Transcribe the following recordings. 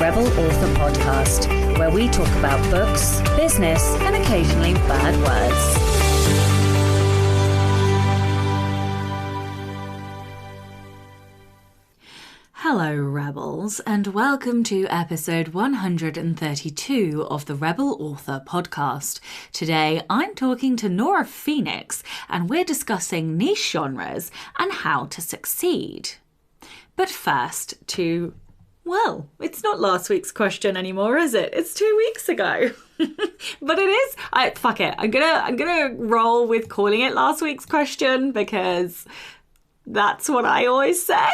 Rebel Author Podcast, where we talk about books, business, and occasionally bad words. Hello, Rebels, and welcome to episode 132 of the Rebel Author Podcast. Today, I'm talking to Nora Phoenix, and we're discussing niche genres and how to succeed. But first, well, it's not last week's question anymore, is it? It's 2 weeks ago. But it is. Fuck it. I'm gonna roll with calling it last week's question because that's what I always say.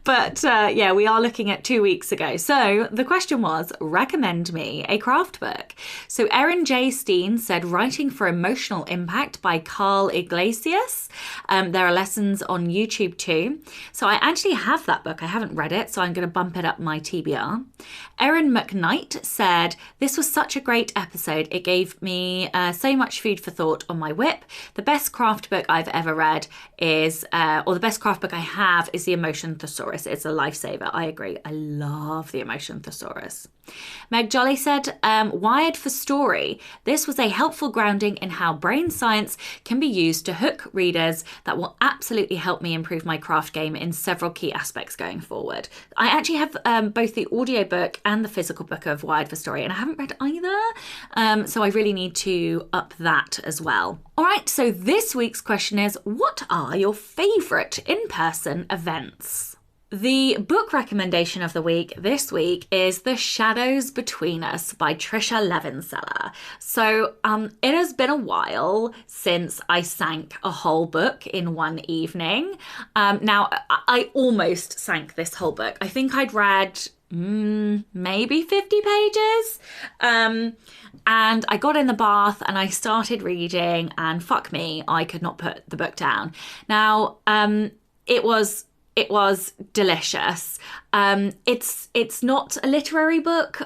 But yeah, we are looking at 2 weeks ago. So the question was, recommend me a craft book. So Erin J. Steen said, Writing for Emotional Impact by Carl Iglesias. There are lessons on YouTube too. So I actually have that book. I haven't read it, so I'm going to bump it up my TBR. Erin McKnight said, this was such a great episode. It gave me so much food for thought on my whip. The best craft book I've ever read is, or the best craft book I have is The Emotion Thesaurus. It's a lifesaver. I agree. I love The Emotion Thesaurus. Meg Jolly said, Wired for Story. This was a helpful grounding in how brain science can be used to hook readers that will absolutely help me improve my craft game in several key aspects going forward. I actually have both the audiobook and the physical book of Wired for Story, and I haven't read either, so I really need to up that as well. All right, so this week's question is, what are your favourite in-person events? The book recommendation of the week this week is The Shadows Between Us by Tricia Levenseller. So it has been a while since I sank a whole book in one evening. Now, I almost sank this whole book. I think I'd read maybe 50 pages. And I got in the bath and I started reading, and fuck me, I could not put the book down. Now, it was delicious. It's not a literary book,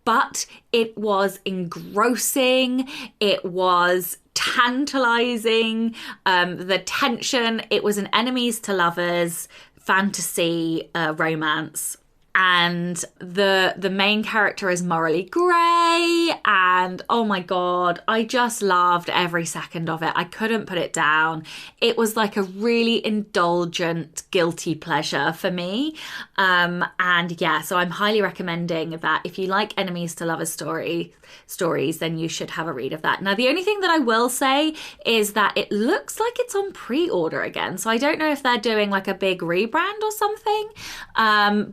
but it was engrossing. It was tantalizing. The tension. It was an enemies to lovers fantasy romance. And the main character is morally grey, and oh my god, I just loved every second of it. I couldn't put it down. It was like a really indulgent guilty pleasure for me. And yeah, so I'm highly recommending that if you like enemies to lovers stories, then you should have a read of that. Now, the only thing that I will say is that it looks like it's on pre-order again. So I don't know if they're doing like a big rebrand or something,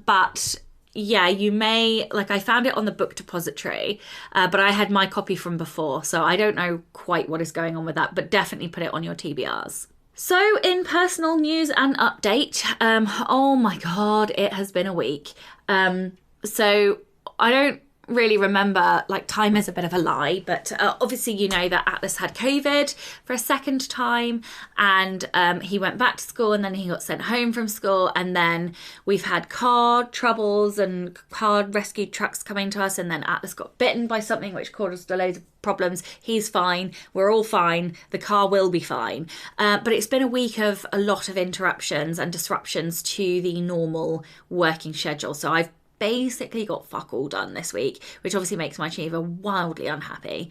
but yeah, you may, like, I found it on the book depository, but I had my copy from before, so I don't know quite what is going on with that, but definitely put it on your TBRs. So in personal news and update, oh my god, it has been a week. So I don't really remember, like, time is a bit of a lie, but obviously you know that Atlas had COVID for a second time, and he went back to school, and then he got sent home from school, and then we've had car troubles and car rescue trucks coming to us, and then Atlas got bitten by something which caused a load of problems. He's fine. We're all fine. The car will be fine. But it's been a week of a lot of interruptions and disruptions to the normal working schedule. So I've basically got fuck all done this week, which obviously makes my achiever wildly unhappy.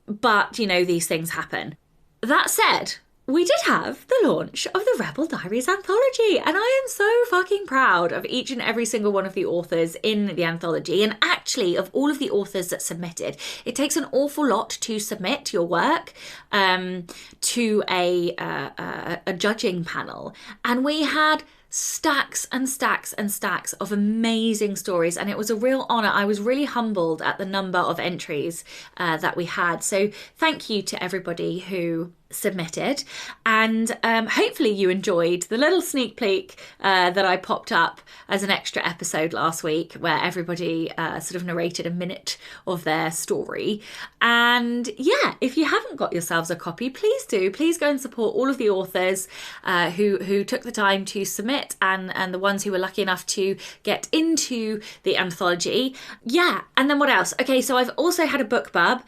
But, you know, these things happen. That said, we did have the launch of the Rebel Diaries anthology, and I am so fucking proud of each and every single one of the authors in the anthology, and actually of all of the authors that submitted. It takes an awful lot to submit your work to a judging panel, and we had stacks and stacks and stacks of amazing stories, and it was a real honour. I was really humbled at the number of entries that we had, so thank you to everybody who submitted, and hopefully you enjoyed the little sneak peek that I popped up as an extra episode last week, where everybody sort of narrated a minute of their story. And yeah, if you haven't got yourselves a copy, please do. Please go and support all of the authors who took the time to submit, and the ones who were lucky enough to get into the anthology. Yeah, and then what else? Okay, so I've also had a book bub.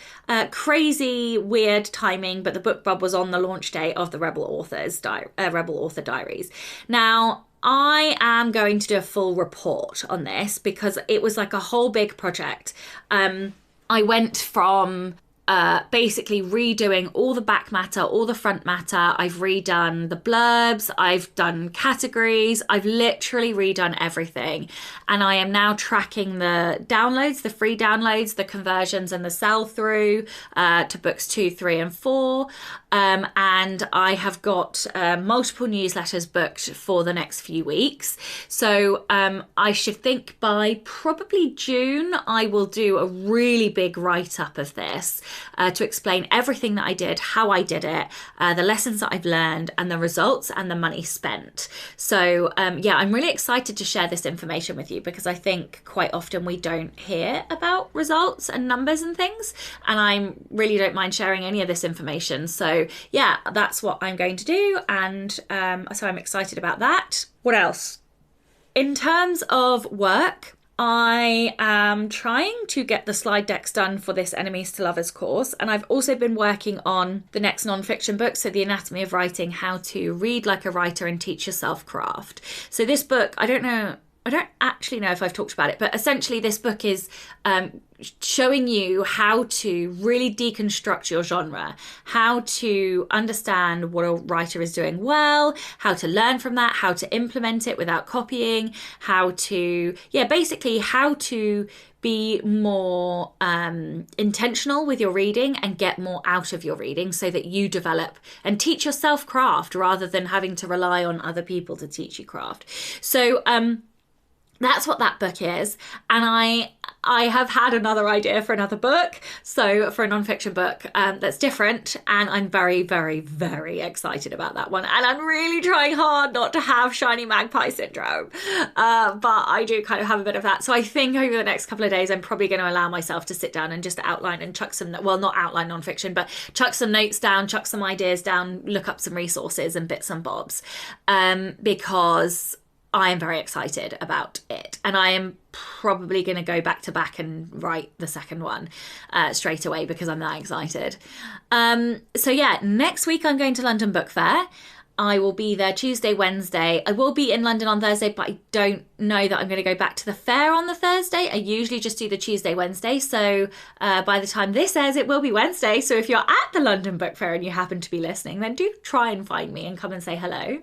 Crazy weird timing, but the book bub was on the launch day of the Rebel Author Diaries. Now, I am going to do a full report on this because it was like a whole big project. I went from basically redoing all the back matter, all the front matter. I've redone the blurbs, I've done categories, I've literally redone everything. And I am now tracking the downloads, the free downloads, the conversions and the sell through to books 2, 3 and 4. And I have got multiple newsletters booked for the next few weeks. So I should think by probably June, I will do a really big write-up of this to explain everything that I did, how I did it, the lessons that I've learned and the results and the money spent. So yeah, I'm really excited to share this information with you because I think quite often we don't hear about results and numbers and things. And I really don't mind sharing any of this information. So yeah, that's what I'm going to do. And so I'm excited about that. What else? In terms of work, I am trying to get the slide decks done for this Enemies to Lovers course. And I've also been working on the next non-fiction book. So The Anatomy of Writing, How to Read Like a Writer and Teach Yourself Craft. So this book, I don't actually know if I've talked about it, but essentially this book is showing you how to really deconstruct your genre, how to understand what a writer is doing well, how to learn from that, how to implement it without copying, how to, basically how to be more intentional with your reading and get more out of your reading so that you develop and teach yourself craft rather than having to rely on other people to teach you craft. So, that's what that book is. And I have had another idea for another book. So for a nonfiction book that's different. And I'm very, very, very excited about that one. And I'm really trying hard not to have shiny magpie syndrome. But I do kind of have a bit of that. So I think over the next couple of days, I'm probably going to allow myself to sit down and just outline and chuck some, well, not outline nonfiction, but chuck some notes down, chuck some ideas down, look up some resources and bits and bobs. Because I am very excited about it. And I am probably going to go back to back and write the second one straight away because I'm that excited. So yeah, next week I'm going to London Book Fair. I will be there Tuesday, Wednesday. I will be in London on Thursday, but I don't know that I'm going to go back to the fair on the Thursday. I usually just do the Tuesday, Wednesday. So by the time this airs, it will be Wednesday. So if you're at the London Book Fair and you happen to be listening, then do try and find me and come and say hello.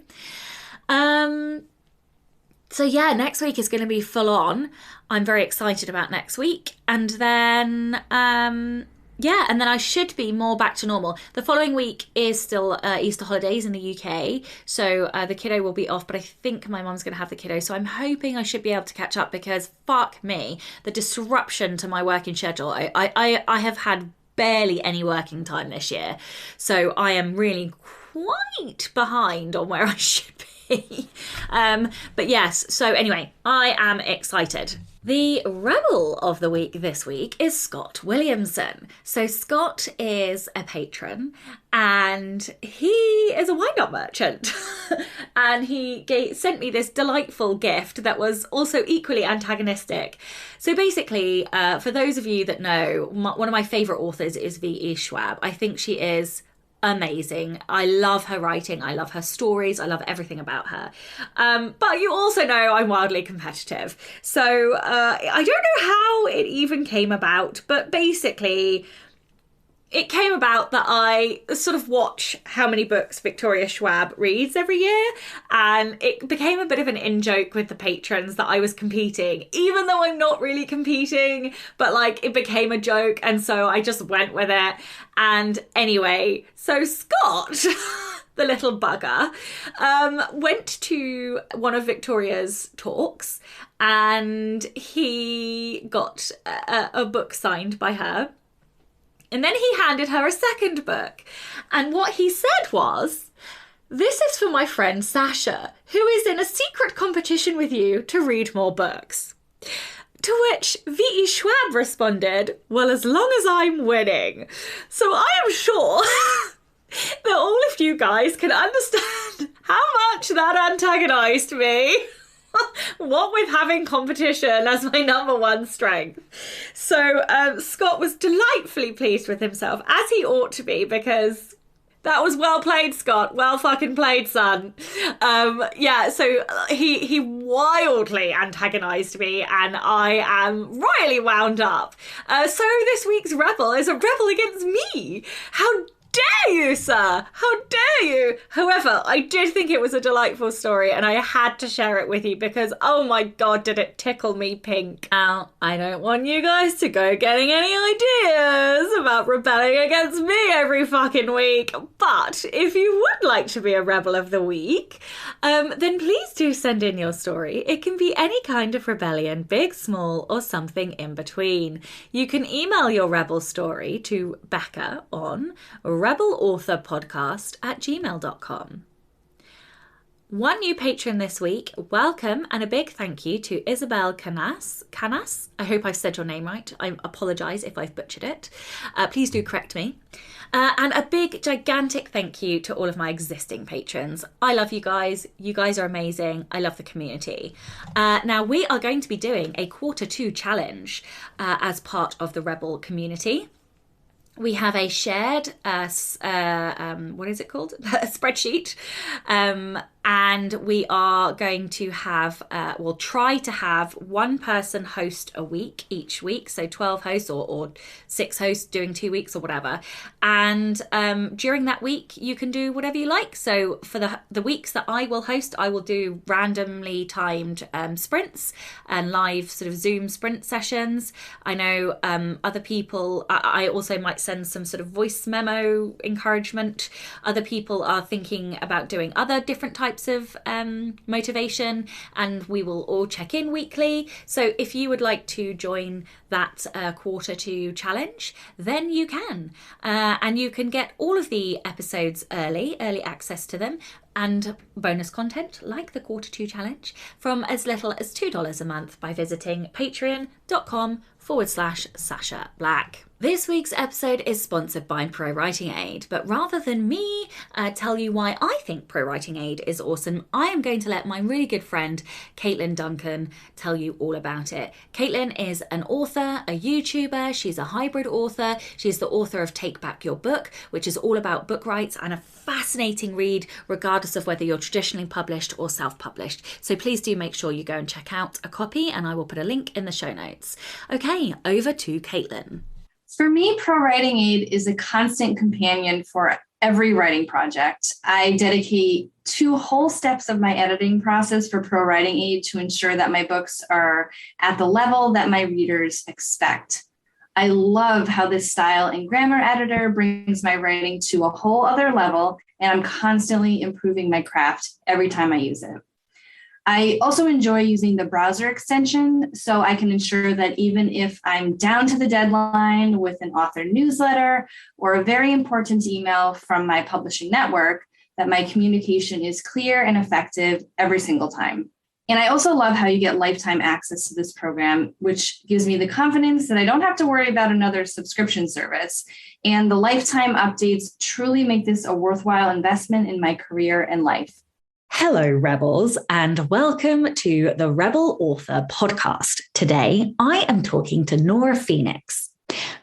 So yeah, next week is going to be full on. I'm very excited about next week. And then, and then I should be more back to normal. The following week is still Easter holidays in the UK. So the kiddo will be off, but I think my mum's going to have the kiddo. So I'm hoping I should be able to catch up because fuck me, the disruption to my working schedule. I have had barely any working time this year. So I am really quite behind on where I should be. But yes, so anyway, I am excited. The rebel of the week this week is Scott Williamson. So Scott is a patron and he is a wind-up merchant. And he sent me this delightful gift that was also equally antagonistic. So basically, for those of you that know, one of my favourite authors is V.E. Schwab. I think she is amazing. I love her writing. I love her stories. I love everything about her. But you also know I'm wildly competitive. So I don't know how it even came about, but basically it came about that I sort of watch how many books Victoria Schwab reads every year, and it became a bit of an in-joke with the patrons that I was competing, even though I'm not really competing, but like it became a joke, and so I just went with it. And anyway, so Scott, the little bugger, went to one of Victoria's talks, and he got a book signed by her. And then he handed her a second book. And what he said was, "This is for my friend Sacha, who is in a secret competition with you to read more books." To which V.E. Schwab responded, "Well, as long as I'm winning." So I am sure that all of you guys can understand how much that antagonised me. What with having competition as my number one strength. So Scott was delightfully pleased with himself, as he ought to be, because That was well played, Scott. Well fucking played, son. So he wildly antagonised me, and I am royally wound up. So this week's rebel is a rebel against me. How dare you, sir? How dare you? However, I did think it was a delightful story, and I had to share it with you because, oh my God, did it tickle me pink. Now, I don't want you guys to go getting any ideas about rebelling against me every fucking week. But if you would like to be a rebel of the week, then please do send in your story. It can be any kind of rebellion, big, small, or something in between. You can email your rebel story to Becca on rebelauthorpodcast@gmail.com. One new patron this week. Welcome, and a big thank you to Isabel Canas. I hope I've said your name right. I apologise if I've butchered it. Please do correct me. And a big, gigantic thank you to all of my existing patrons. I love you guys. You guys are amazing. I love the community. Now, we are going to be doing a Q2 challenge as part of the Rebel community. We have a shared, what is it called? A spreadsheet. And we are going to have, we'll try to have one person host a week each week. So 12 hosts or 6 hosts doing 2 weeks or whatever. And during that week, you can do whatever you like. So for the weeks that I will host, I will do randomly timed sprints and live sort of Zoom sprint sessions. I know other people, I also might send some sort of voice memo encouragement. Other people are thinking about doing other different types of motivation, and we will all check in weekly. So if you would like to join that Q2 challenge, then you can. And you can get all of the episodes early access to them, and bonus content like the Q2 challenge from as little as $2 a month by visiting patreon.com/Sacha Black. This week's episode is sponsored by Pro Writing Aid, but rather than me tell you why I think Pro Writing Aid is awesome, I am going to let my really good friend Caitlin Duncan tell you all about it. Caitlin is an author, a YouTuber, she's a hybrid author, she's the author of Take Back Your Book, which is all about book rights and a fascinating read regardless of whether you're traditionally published or self-published. So please do make sure you go and check out a copy, and I will put a link in the show notes. Okay, over to Caitlin. For me, Pro Writing Aid is a constant companion for every writing project. I dedicate 2 whole steps of my editing process for Pro Writing Aid to ensure that my books are at the level that my readers expect. I love how this style and grammar editor brings my writing to a whole other level, and I'm constantly improving my craft every time I use it. I also enjoy using the browser extension so I can ensure that even if I'm down to the deadline with an author newsletter or a very important email from my publishing network, that my communication is clear and effective every single time. And I also love how you get lifetime access to this program, which gives me the confidence that I don't have to worry about another subscription service. And the lifetime updates truly make this a worthwhile investment in my career and life. Hello, Rebels, and welcome to the Rebel Author Podcast. Today, I am talking to Nora Phoenix.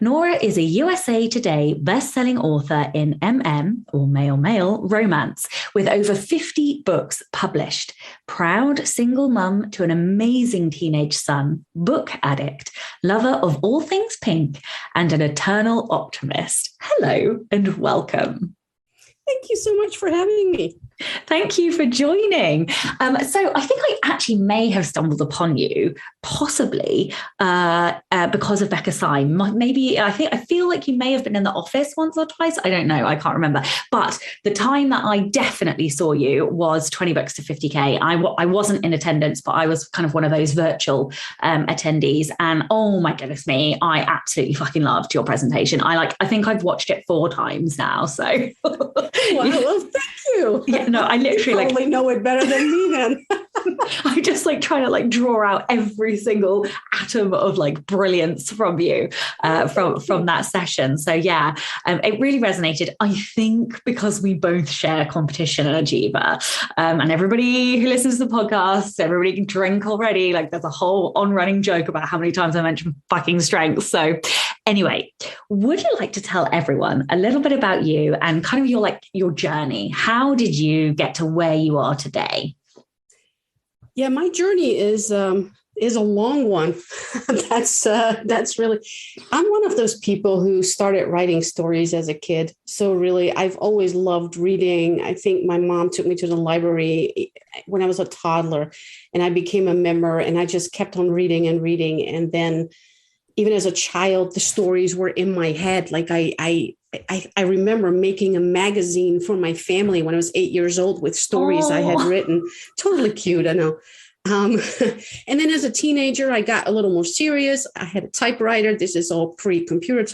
Nora is a USA Today best-selling author in or male romance, with over 50 books published. Proud single mum to an amazing teenage son, book addict, lover of all things pink, and an eternal optimist. Hello and welcome. Thank you so much for having me. Thank you for joining. So I think I actually may have stumbled upon you, possibly because of Becca Syme. Maybe I feel like you may have been in the office once or twice. I don't know. I can't remember. But the time that I definitely saw you was 20 books to 50K. I wasn't in attendance, but I was kind of one of those virtual attendees. And oh my goodness me, I absolutely fucking loved your presentation. I think I've watched it 4 times now. So well, thank you. Yeah, no, I literally you probably know it better than me then. I just trying to draw out every single atom of brilliance from you from that session. So yeah, it really resonated. I think because we both share competition energy, and everybody who listens to the podcast, everybody can drink already. There's a whole on-running joke about how many times I mentioned fucking strength. So Anyway, would you like to tell everyone a little bit about you and kind of your journey? How did you get to where you are today? Yeah, my journey is a long one. That's really, I'm one of those people who started writing stories as a kid. So really, I've always loved reading. I think my mom took me to the library when I was a toddler, and I became a member, and I just kept on reading and reading. And then even as a child, the stories were in my head. Like I remember making a magazine for my family when I was 8 years old with stories I had written. Totally cute, I know. And then as a teenager, I got a little more serious. I had a typewriter. This is all pre-computer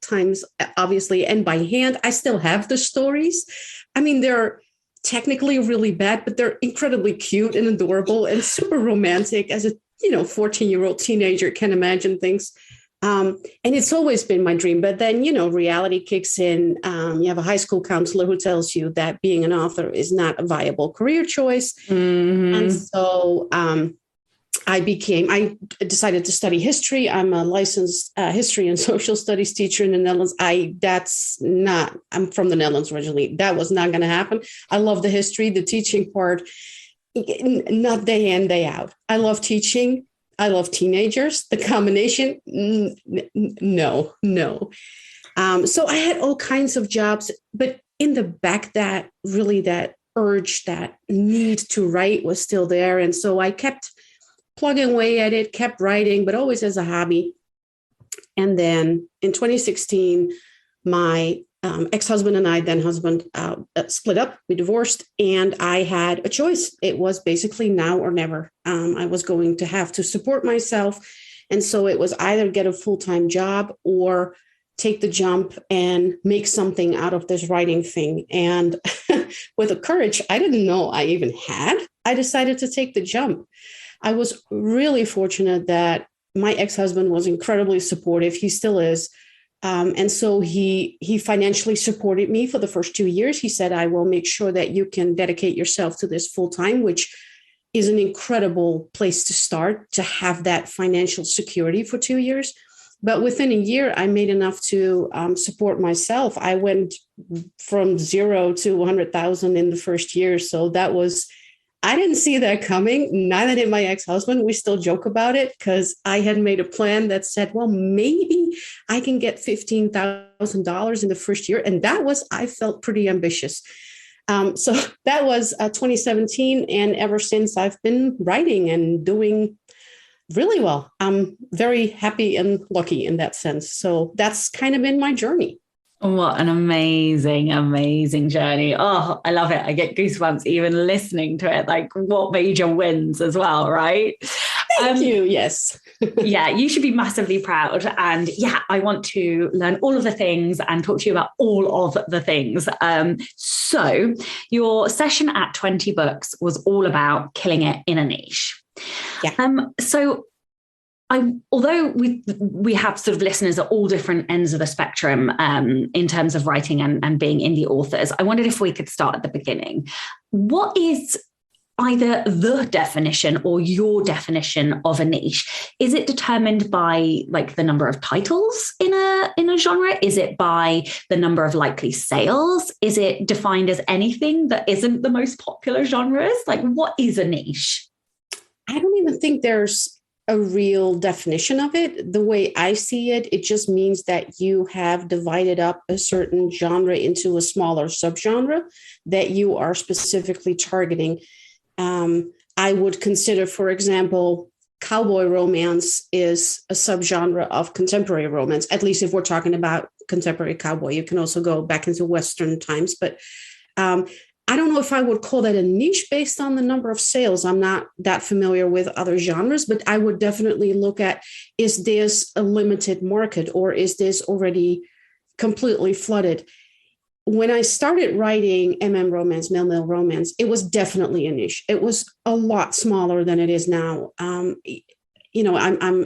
times, obviously, and by hand. I still have the stories. I mean, they're technically really bad, but they're incredibly cute and adorable and super romantic as a 14-year-old teenager can imagine things. And it's always been my dream. But then, reality kicks in. You have a high school counselor who tells you that being an author is not a viable career choice. Mm-hmm. And so I decided to study history. I'm a licensed history and social studies teacher in the Netherlands. I'm from the Netherlands originally. That was not going to happen. I love the history, the teaching part. Not day in, day out. I love teaching. I love teenagers. The combination, no. So I had all kinds of jobs, but in the back, that urge, that need to write was still there. And so I kept plugging away at it, kept writing, but always as a hobby. And then in 2016, my ex-husband and I, then husband, split up. We divorced, and I had a choice. It was basically now or never. I was going to have to support myself. And so it was either get a full-time job or take the jump and make something out of this writing thing. And with a courage I didn't know I even had, I decided to take the jump. I was really fortunate that my ex-husband was incredibly supportive. He still is. And so he financially supported me for the first 2 years. He said, I will make sure that you can dedicate yourself to this full time, which is an incredible place to start, to have that financial security for 2 years. But within a year, I made enough to support myself. I went from 0 to 100,000 in the first year. So I didn't see that coming. Neither did my ex-husband. We still joke about it because I had made a plan that said, well, maybe I can get $15,000 in the first year. And I felt pretty ambitious. So that was 2017. And ever since, I've been writing and doing really well. I'm very happy and lucky in that sense. So that's kind of been my journey. What an amazing, amazing journey. Oh, I love it. I get goosebumps even listening to it. Like, what major wins as well, right? Thank you. Yes. Yeah, you should be massively proud. And yeah, I want to learn all of the things and talk to you about all of the things. So your session at 20 books was all about killing it in a niche. Yeah. So although we have sort of listeners at all different ends of the spectrum in terms of writing and being indie authors, I wondered if we could start at the beginning. What is either the definition or your definition of a niche? Is it determined by like the number of titles in a genre? Is it by the number of likely sales? Is it defined as anything that isn't the most popular genres? Like, what is a niche? I don't even think there's a real definition of it. The way I see it, it just means that you have divided up a certain genre into a smaller subgenre that you are specifically targeting. I would consider, for example, cowboy romance is a subgenre of contemporary romance, at least if we're talking about contemporary cowboy. You can also go back into Western times, but I don't know if I would call that a niche based on the number of sales. I'm not that familiar with other genres, but I would definitely look at, is this a limited market or is this already completely flooded? When I started writing romance, male romance, it was definitely a niche. It was a lot smaller than it is now. I'm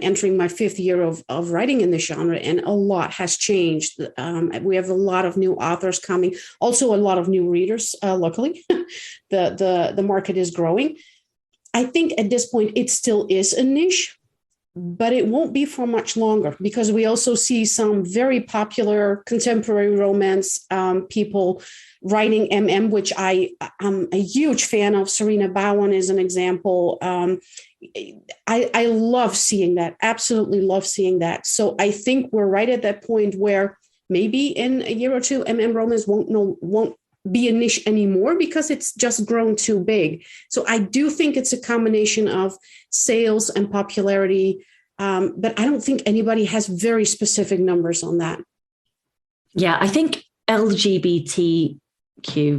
entering my 5th year of writing in this genre, and a lot has changed. We have a lot of new authors coming, also a lot of new readers. Luckily, the market is growing. I think at this point it still is a niche, but it won't be for much longer because we also see some very popular contemporary romance people writing which I'm a huge fan of. Serena Bowen is an example. I love seeing that, absolutely love seeing that. So I think we're right at that point where maybe in a year or two, romance won't be a niche anymore because it's just grown too big. So I do think it's a combination of sales and popularity, but I don't think anybody has very specific numbers on that. Yeah, I think LGBTQ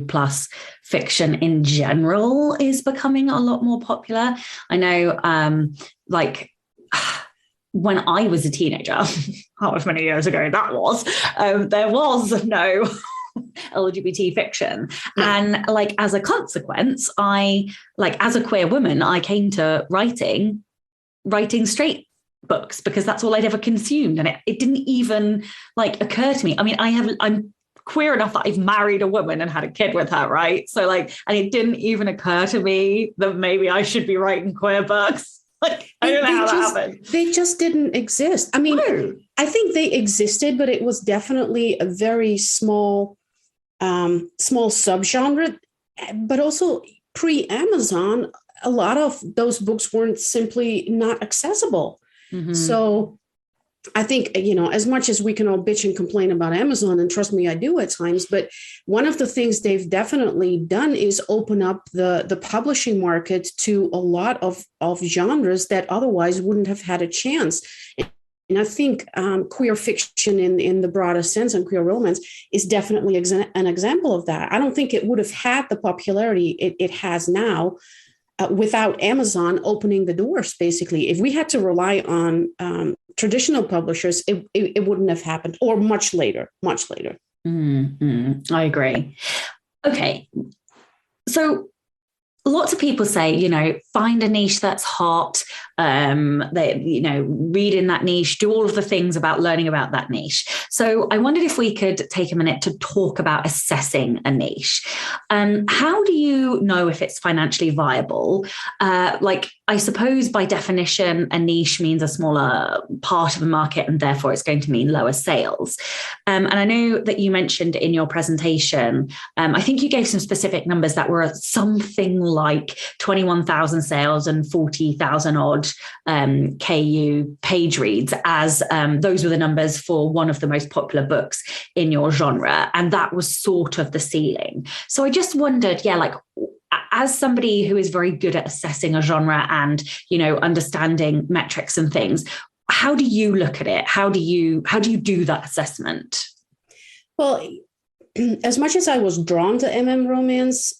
plus fiction in general is becoming a lot more popular. I know, when I was a teenager, however many years ago that was, there was no LGBT fiction. And as a consequence, as a queer woman, I came to writing straight books because that's all I'd ever consumed. And it didn't even occur to me. I mean, I'm queer enough that I've married a woman and had a kid with her, right? So and it didn't even occur to me that maybe I should be writing queer books. I don't know how that happened. They just didn't exist. I mean, no. I think they existed, but it was definitely a very small subgenre. But also pre-Amazon, a lot of those books weren't simply not accessible. Mm-hmm. So I think, as much as we can all bitch and complain about Amazon, and trust me, I do at times, but one of the things they've definitely done is open up the publishing market to a lot of genres that otherwise wouldn't have had a chance. And I think queer fiction in the broadest sense and queer romance is definitely an example of that. I don't think it would have had the popularity it has now without Amazon opening the doors, basically. If we had to rely on traditional publishers, it wouldn't have happened, or much later. Mm-hmm. I agree. Okay. So lots of people say, find a niche that's hot, read in that niche, do all of the things about learning about that niche. So I wondered if we could take a minute to talk about assessing a niche. How do you know if it's financially viable? I suppose by definition, a niche means a smaller part of the market and therefore it's going to mean lower sales. And I know that you mentioned in your presentation, I think you gave some specific numbers that were something like 21,000 sales and 40,000 odd KU page reads, as those were the numbers for one of the most popular books in your genre. And that was sort of the ceiling. So I just wondered, as somebody who is very good at assessing a genre and, understanding metrics and things, how do you look at it? How do you do that assessment? Well, as much as I was drawn to romance,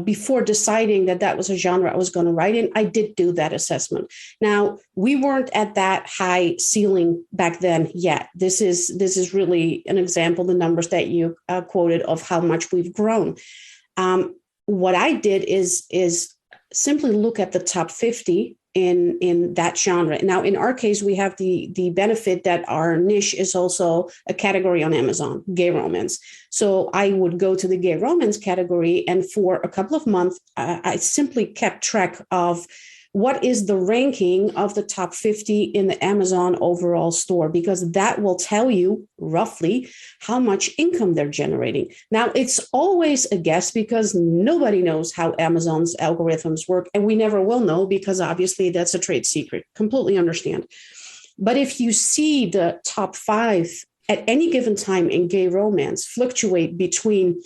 before deciding that was a genre I was going to write in, I did do that assessment. Now, we weren't at that high ceiling back then yet. This is really an example, the numbers that you quoted of how much we've grown. What I did is simply look at the top 50 in that genre. Now, in our case, we have the benefit that our niche is also a category on Amazon, gay romance. So I would go to the gay romance category, and for a couple of months, I simply kept track of what is the ranking of the top 50 in the Amazon overall store, because that will tell you roughly how much income they're generating. Now, it's always a guess because nobody knows how Amazon's algorithms work, and we never will know because obviously that's a trade secret. Completely understand. But if you see the top 5 at any given time in gay romance fluctuate between,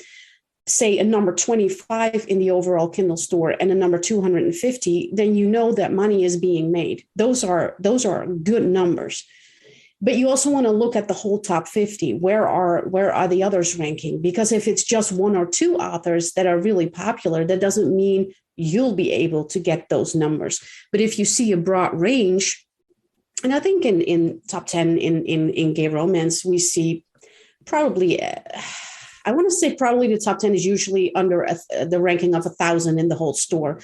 say, a number 25 in the overall Kindle store and a number 250, then you know that money is being made. Those are good numbers. But you also want to look at the whole top 50. Where are the others ranking? Because if it's just one or two authors that are really popular, that doesn't mean you'll be able to get those numbers. But if you see a broad range, and I think in top 10 in gay romance, we see probably... I want to say probably the top 10 is usually under the ranking of 1,000 in the whole store.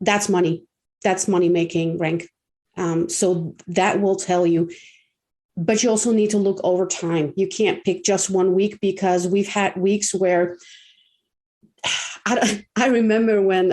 That's money. That's money-making rank. So that will tell you. But you also need to look over time. You can't pick just one week, because we've had weeks where I remember when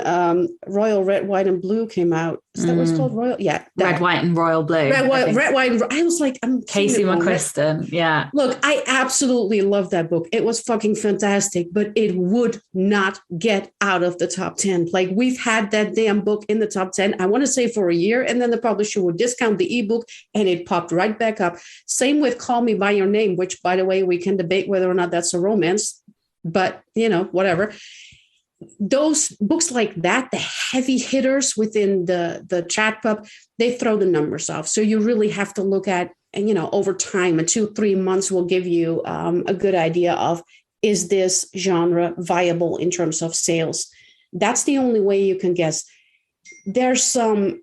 Royal Red, White, and Blue came out. Is that what's called? Royal? Yeah. Red, White, and Royal Blue. Red, White. I was like, I'm Casey McQuiston. Yeah. Look, I absolutely love that book. It was fucking fantastic, but it would not get out of the top 10. Like, we've had that damn book in the top 10, I want to say for a year, and then the publisher would discount the ebook and it popped right back up. Same with Call Me by Your Name, which, by the way, we can debate whether or not that's a romance, but whatever. Those books like that, the heavy hitters within the chat pub, they throw the numbers off. So you really have to look at, and over time, 2-3 months will give you a good idea of, is this genre viable in terms of sales? That's the only way you can guess. There's some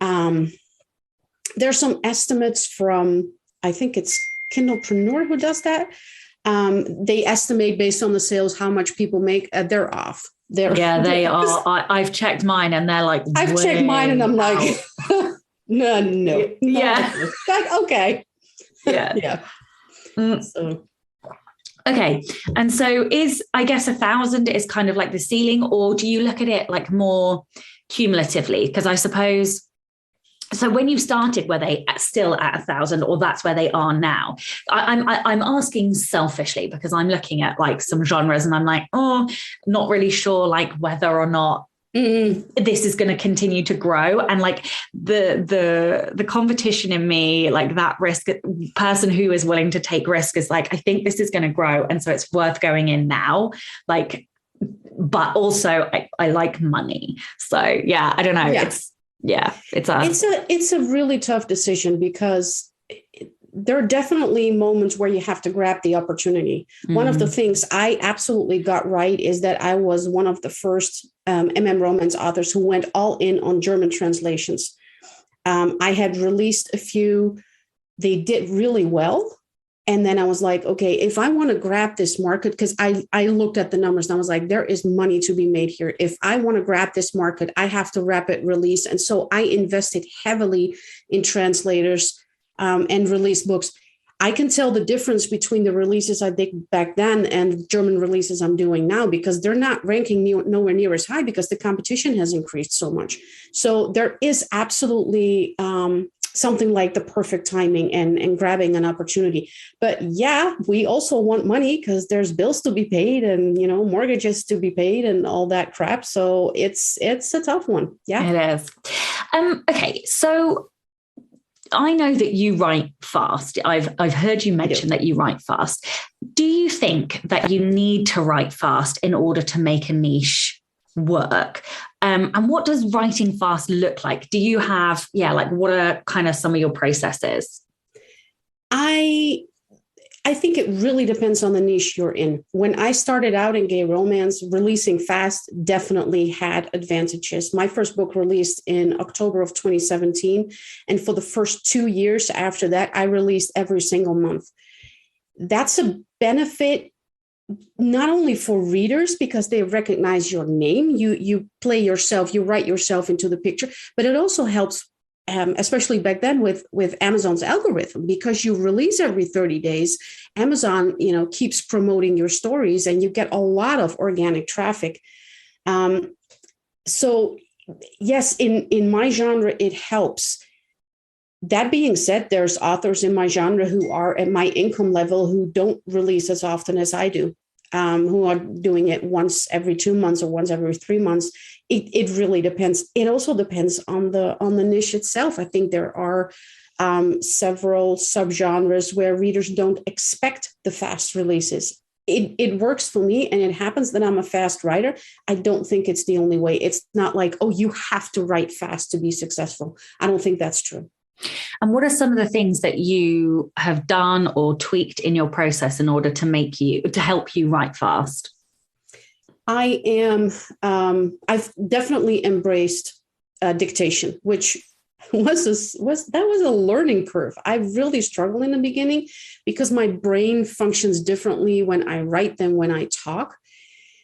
estimates from, I think it's Kindlepreneur who does that. They estimate based on the sales how much people make. They're off. They are. I've checked mine and they're like, I've checked mine and I'm like, no. Yeah. Like, okay. Yeah. So. Okay. And so I guess 1,000 is kind of like the ceiling, or do you look at it like more cumulatively? Because I suppose, so when you started, were they still at 1,000, or that's where they are now? I'm asking selfishly because I'm looking at like some genres and I'm like, not really sure like whether or not this is going to continue to grow. And like the competition in me, like that risk person who is willing to take risk is like, I think this is going to grow. And so it's worth going in now. Like, but also I like money. So yeah, I don't know. Yeah. It's a really tough decision because there are definitely moments where you have to grab the opportunity. One of the things I absolutely got right is that I was one of the first romance authors who went all in on German translations. I had released a few, they did really well. And then I was like, okay, if I want to grab this market, because I looked at the numbers and I was like, there is money to be made here. If I want to grab this market, I have to rapid release. And so I invested heavily in translators and release books. I can tell the difference between the releases I did back then and German releases I'm doing now, because they're not ranking nowhere near as high because the competition has increased so much. So there is absolutely something like the perfect timing and grabbing an opportunity. But yeah, we also want money because there's bills to be paid and, mortgages to be paid and all that crap. So it's a tough one. Yeah, it is. Okay. So I know that you write fast. I've heard you mention that you write fast. Do you think that you need to write fast in order to make a niche work? And what does writing fast look like? Do you have, what are kind of some of your processes? I think it really depends on the niche you're in. When I started out in gay romance, releasing fast definitely had advantages. My first book released in October of 2017. And for the first 2 years after that, I released every single month. That's a benefit not only for readers because they recognize your name, you play yourself, you write yourself into the picture, but it also helps, especially back then with Amazon's algorithm, because you release every 30 days, Amazon, keeps promoting your stories and you get a lot of organic traffic. So yes, in my genre, it helps. That being said, there's authors in my genre who are at my income level who don't release as often as I do, who are doing it once every 2 months or once every 3 months. It really depends. It also depends on the niche itself. I think there are several subgenres where readers don't expect the fast releases. It works for me, and it happens that I'm a fast writer. I don't think it's the only way. It's not like, you have to write fast to be successful. I don't think that's true. And what are some of the things that you have done or tweaked in your process in order to help you write fast? I've definitely embraced dictation, which was a learning curve. I really struggled in the beginning because my brain functions differently when I write than when I talk.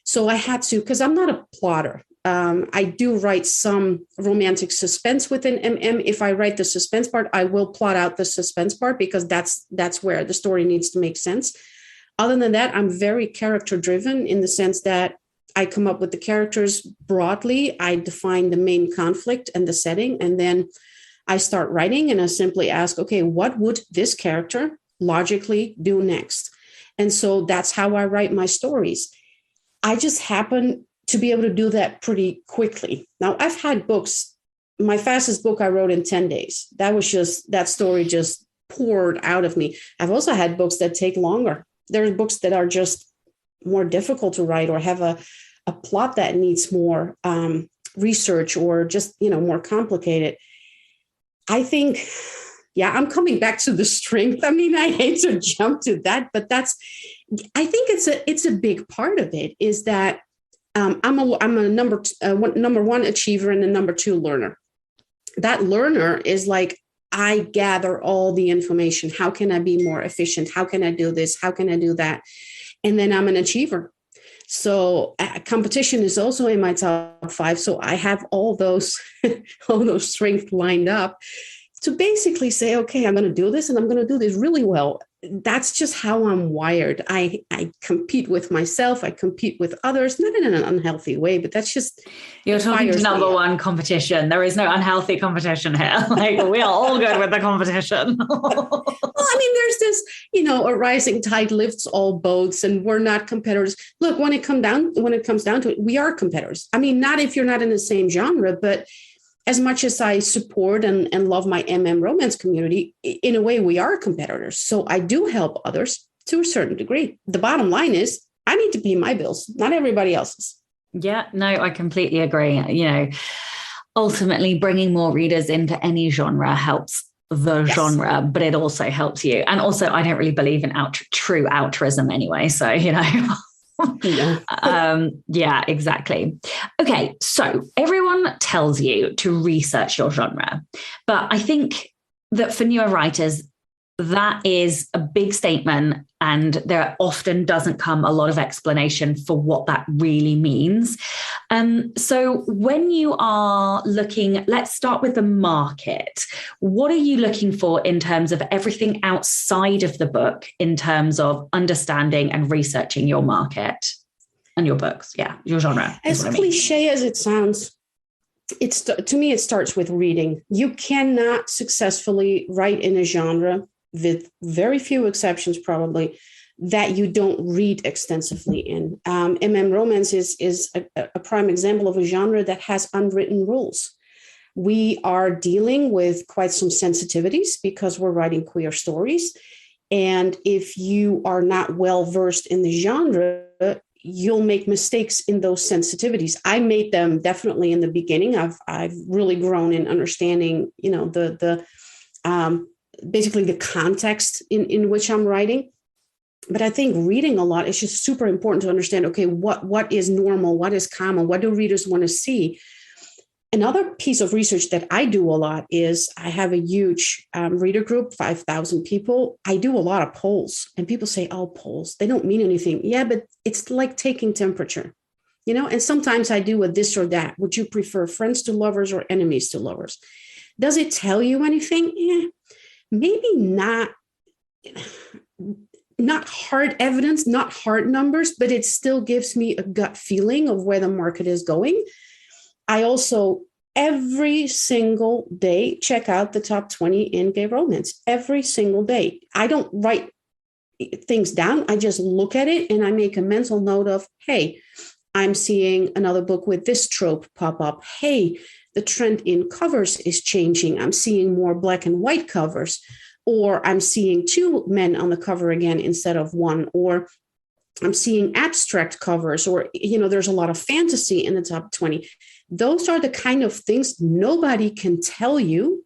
So I had to, because I'm not a plotter. I do write some romantic suspense within MM. If I write the suspense part, I will plot out the suspense part because that's where the story needs to make sense. Other than that, I'm very character driven in the sense that I come up with the characters broadly. I define the main conflict and the setting, and then I start writing and I simply ask, okay, what would this character logically do next? And so that's how I write my stories. I just happen to be able to do that pretty quickly. Now, I've had books. My fastest book I wrote in 10 days. That story just poured out of me. I've also had books that take longer. There are books that are just more difficult to write or have a plot that needs more research or just, more complicated. I think, I'm coming back to the strength. I mean, I hate to jump to that, but I think it's a big part of it is that I'm a number one achiever and a number two learner. That learner is like, I gather all the information. How can I be more efficient? How can I do this? How can I do that? And then I'm an achiever. So competition is also in my top 5. So I have all those strengths lined up to basically say, okay, I'm going to do this and I'm going to do this really well. That's just how I'm wired. I compete with myself. I compete with others, not in an unhealthy way, but that's just... You're talking to number one competition. There is no unhealthy competition here. Like, we are all good with the competition. Well, I mean, there's this, a rising tide lifts all boats and we're not competitors. Look, when it comes down to it, we are competitors. I mean, not if you're not in the same genre, but as much as I support and love my romance community, in a way, we are competitors. So I do help others to a certain degree. The bottom line is I need to pay my bills, not everybody else's. Yeah, no, I completely agree. Ultimately bringing more readers into any genre helps the genre, but it also helps you. And also, I don't really believe in true altruism anyway. So, yeah, exactly. Okay, so everyone tells you to research your genre, but I think that for newer writers, that is a big statement, and there often doesn't come a lot of explanation for what that really means. So when you are looking, let's start with the market. What are you looking for in terms of everything outside of the book, in terms of understanding and researching your market and your books? Yeah, your genre. As cliche as it sounds, to me, it starts with reading. You cannot successfully write in a genre, with very few exceptions probably, that you don't read extensively in. Romance is a prime example of a genre that has unwritten rules. We are dealing with quite some sensitivities because we're writing queer stories. And if you are not well versed in the genre, you'll make mistakes in those sensitivities. I made them definitely in the beginning. I've really grown in understanding, basically the context in which I'm writing. But I think reading a lot is just super important to understand, okay, what is normal? What is common? What do readers want to see? Another piece of research that I do a lot is I have a huge reader group, 5,000 people. I do a lot of polls, and people say, oh, polls, they don't mean anything. Yeah, but it's like taking temperature, and sometimes I do a this or that. Would you prefer friends to lovers or enemies to lovers? Does it tell you anything? Yeah. Maybe not hard evidence, not hard numbers, but it still gives me a gut feeling of where the market is going. I also, every single day, check out the top 20 in gay romance. Every single day. I don't write things down. I just look at it and I make a mental note of, hey, I'm seeing another book with this trope pop up. Hey, the trend in covers is changing. I'm seeing more black and white covers, or I'm seeing 2 men on the cover again instead of 1, or I'm seeing abstract covers, or, there's a lot of fantasy in the top 20. Those are the kind of things nobody can tell you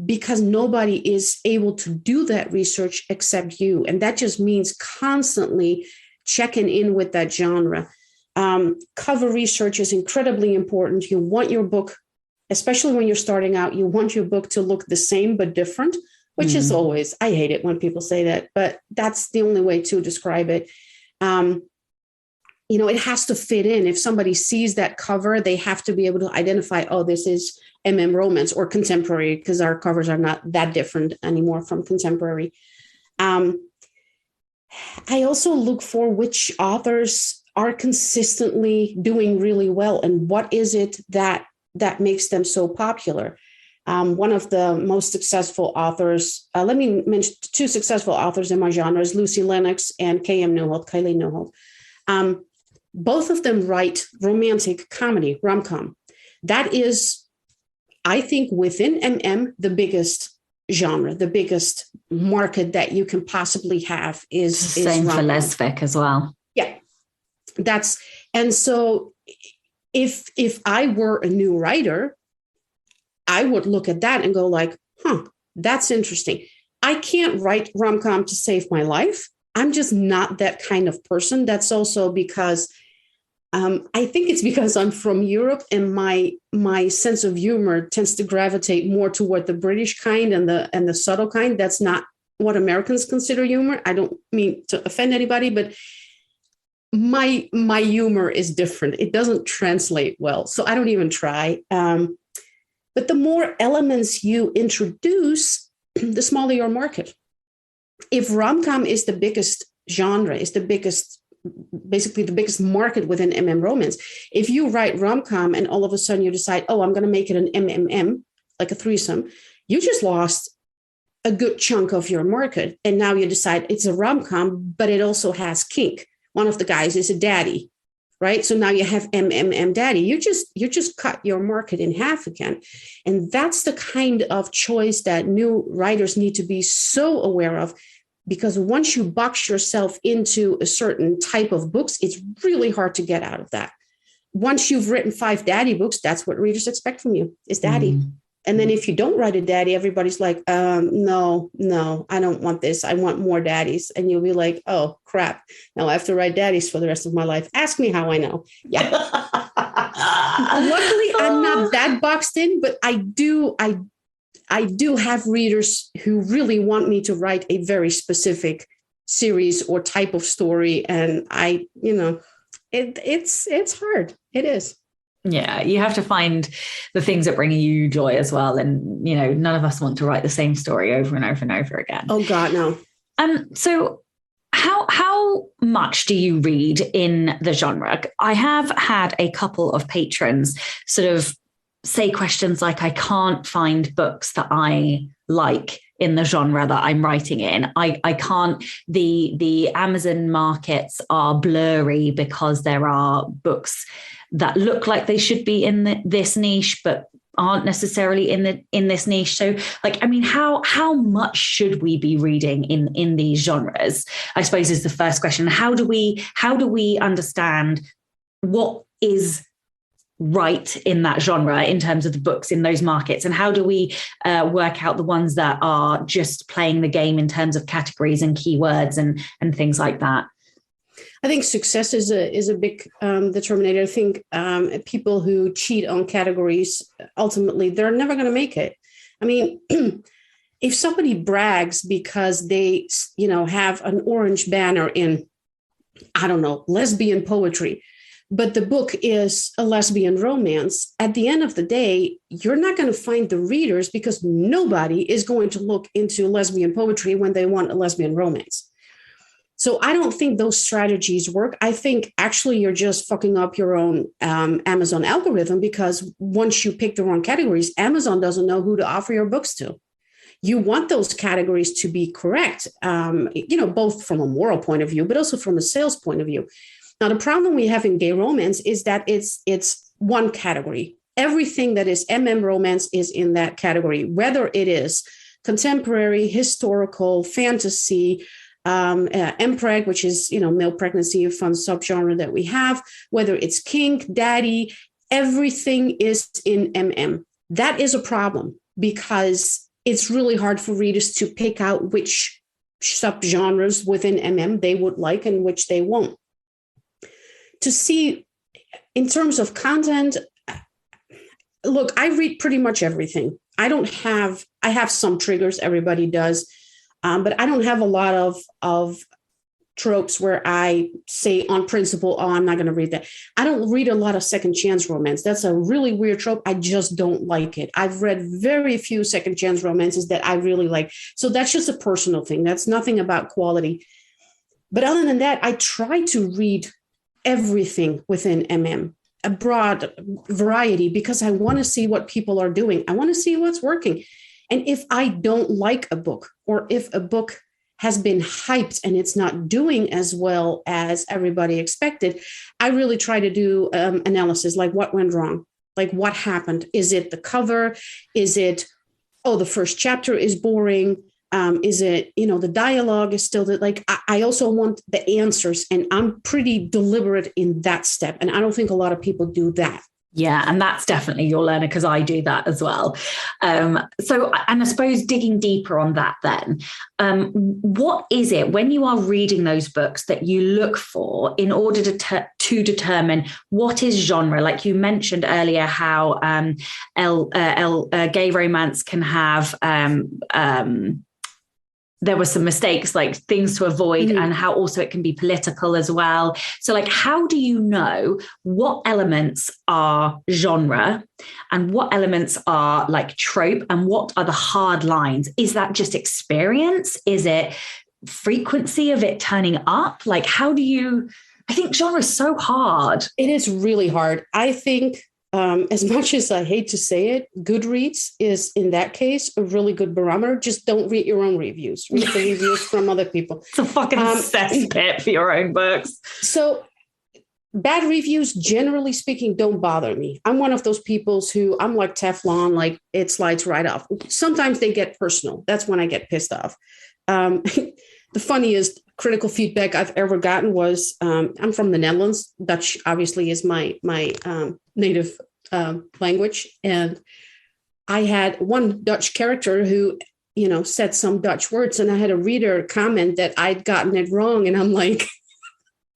because nobody is able to do that research except you. And that just means constantly checking in with that genre. Cover research is incredibly important. You want your book, especially when you're starting out, you want your book to look the same but different, which is always, I hate it when people say that, but that's the only way to describe it. It has to fit in. If somebody sees that cover, they have to be able to identify, oh, this is romance or contemporary, because our covers are not that different anymore from contemporary. I also look for which authors are consistently doing really well, and what is it that makes them so popular? One of the most successful authors, let me mention two successful authors in my genre, is Lucy Lennox and Kylie Newholt. Both of them write romantic comedy, rom-com. That is, I think, within MM, the biggest genre, the biggest market that you can possibly have is same rom-com. For Lesfic as well. Yeah, and so if I were a new writer, I would look at that and go like, that's interesting. I can't write rom-com to save my life. I'm just not that kind of person. That's also because I think it's because I'm from Europe, and my sense of humor tends to gravitate more toward the British kind and the subtle kind. That's not what Americans consider humor. I don't mean to offend anybody, but my humor is different. It doesn't translate well, so I don't even try. But the more elements you introduce, the smaller your market. If rom-com is the biggest genre, is basically the biggest market within MM romance, if you write rom-com and all of a sudden you decide, I'm going to make it an MMM, like a threesome, you just lost a good chunk of your market. And now you decide it's a rom-com, but it also has kink. One of the guys is a daddy. Right. So now you have MMM daddy. You just cut your market in half again. And that's the kind of choice that new writers need to be so aware of, because once you box yourself into a certain type of books, it's really hard to get out of that. Once you've written 5 daddy books, that's what readers expect from you, is daddy. And then if you don't write a daddy, everybody's like, no, I don't want this. I want more daddies. And you'll be like, oh, crap. Now I have to write daddies for the rest of my life. Ask me how I know. Yeah. Luckily, I'm not that boxed in, but I do have readers who really want me to write a very specific series or type of story. And it's hard. It is. Yeah, you have to find the things that bring you joy as well. And, none of us want to write the same story over and over and over again. Oh, God, no. So how much do you read in the genre? I have had a couple of patrons sort of say questions like, I can't find books that I like in the genre that I'm writing in. I can't, the Amazon markets are blurry because there are books that look like they should be in this niche, but aren't necessarily in this niche. So how much should we be reading in these genres, I suppose, is the first question. How do we understand what is right in that genre in terms of the books in those markets, and how do we work out the ones that are just playing the game in terms of categories and keywords and things like that? I think success is a big determinator. I think people who cheat on categories, ultimately, they're never going to make it. I mean, if somebody brags because they, have an orange banner in, I don't know, lesbian poetry, but the book is a lesbian romance, at the end of the day, you're not going to find the readers, because nobody is going to look into lesbian poetry when they want a lesbian romance. So I don't think those strategies work. I think actually you're just fucking up your own Amazon algorithm, because once you pick the wrong categories, Amazon doesn't know who to offer your books to. You want those categories to be correct, both from a moral point of view, but also from a sales point of view. Now, the problem we have in gay romance is that it's one category. Everything that is MM romance is in that category, whether it is contemporary, historical, fantasy, MPreg, which is, male pregnancy, a fun subgenre that we have, whether it's kink, daddy, everything is in MM. That is a problem, because it's really hard for readers to pick out which subgenres within MM they would like and which they won't. To see, in terms of content, look, I read pretty much everything. I have some triggers, everybody does. But I don't have a lot of tropes where I say on principle, I'm not going to read that. I don't read a lot of second chance romance. That's a really weird trope. I just don't like it. I've read very few second chance romances that I really like. So that's just a personal thing. That's nothing about quality. But other than that, I try to read everything within MM, a broad variety, because I want to see what people are doing. I want to see what's working. And if I don't like a book, or if a book has been hyped and it's not doing as well as everybody expected, I really try to do analysis, like what went wrong, like what happened. Is it the cover? Is it, oh, the first chapter is boring? Is it, the dialogue is still like, I also want the answers, and I'm pretty deliberate in that step. And I don't think a lot of people do that. Yeah, and that's definitely your learner, because I do that as well. So, and I suppose digging deeper on that then, what is it when you are reading those books that you look for in order to determine what is genre? Like you mentioned earlier, how gay romance can have there were some mistakes, like things to avoid, and how also it can be political as well. So like, how do you know what elements are genre and what elements are like trope, and what are the hard lines? Is that just experience? Is it frequency of it turning up? Like, how do you, I think genre is so hard. It is really hard. I think as much as I hate to say it, Goodreads is, in that case, a really good barometer. Just don't read your own reviews. Read the reviews from other people. It's a fucking cesspit for your own books. So bad reviews, generally speaking, don't bother me. I'm one of those people who, I'm like Teflon, like it slides right off. Sometimes they get personal. That's when I get pissed off. The funniest critical feedback I've ever gotten was, I'm from the Netherlands. Dutch obviously is my native language. And I had one Dutch character who, said some Dutch words, and I had a reader comment that I'd gotten it wrong. And I'm like,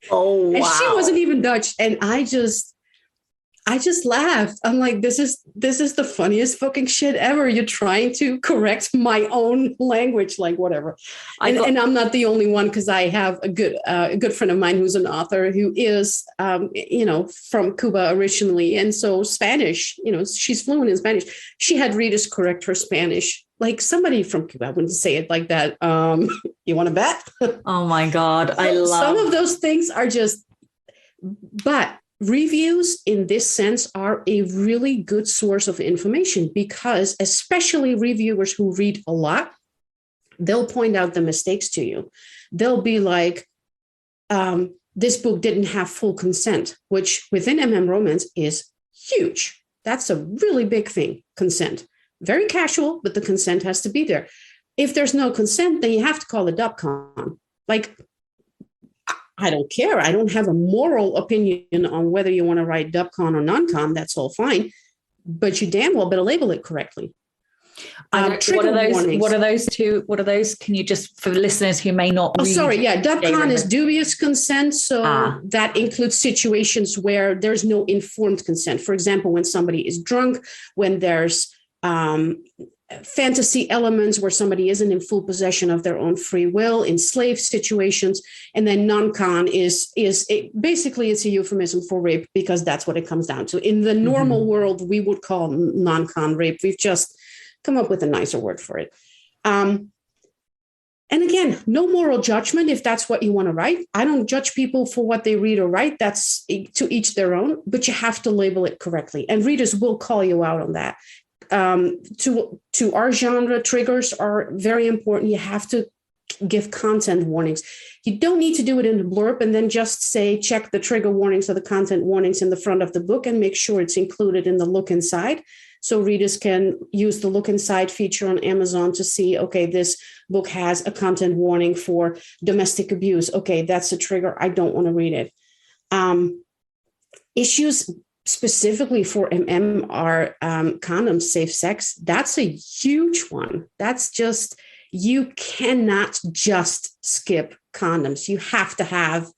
oh, wow. And she wasn't even Dutch. And I just laughed. I'm like, this is the funniest fucking shit ever. You're trying to correct my own language, like whatever. And I'm not the only one, because I have a good friend of mine who's an author who is, from Cuba originally. And so Spanish, she's fluent in Spanish. She had readers correct her Spanish. Like somebody from Cuba, I wouldn't say it like that. You want to bet? Oh my God. I love some of those things are just, but reviews in this sense are a really good source of information, because especially reviewers who read a lot, they'll point out the mistakes to you. They'll be like, this book didn't have full consent, which within MM romance is huge. That's a really big thing, consent. Very casual, but the consent has to be there. If there's no consent, then you have to call it DubCon. Like, I don't care. I don't have a moral opinion on whether you want to write DubCon or non-con. That's all fine. But you damn well better label it correctly. What are those two? What are those? Can you just, for the listeners who may not read? DubCon is dubious consent. So that includes situations where there's no informed consent. For example, when somebody is drunk, when there's fantasy elements where somebody isn't in full possession of their own free will, in slave situations. And then non-con basically it's a euphemism for rape, because that's what it comes down to. In the normal world, we would call non-con rape. We've just come up with a nicer word for it. And again, no moral judgment if that's what you want to write. I don't judge people for what they read or write. That's to each their own, but you have to label it correctly. And readers will call you out on that. To our genre, triggers are very important. You have to give content warnings. You don't need to do it in the blurb and then just say, check the trigger warnings or the content warnings in the front of the book and make sure it's included in the look inside. So readers can use the look inside feature on Amazon to see, okay, this book has a content warning for domestic abuse. Okay, that's a trigger. I don't want to read it. Issues specifically for MM are condoms, safe sex. That's a huge one. That's just, you cannot just skip condoms. You have to have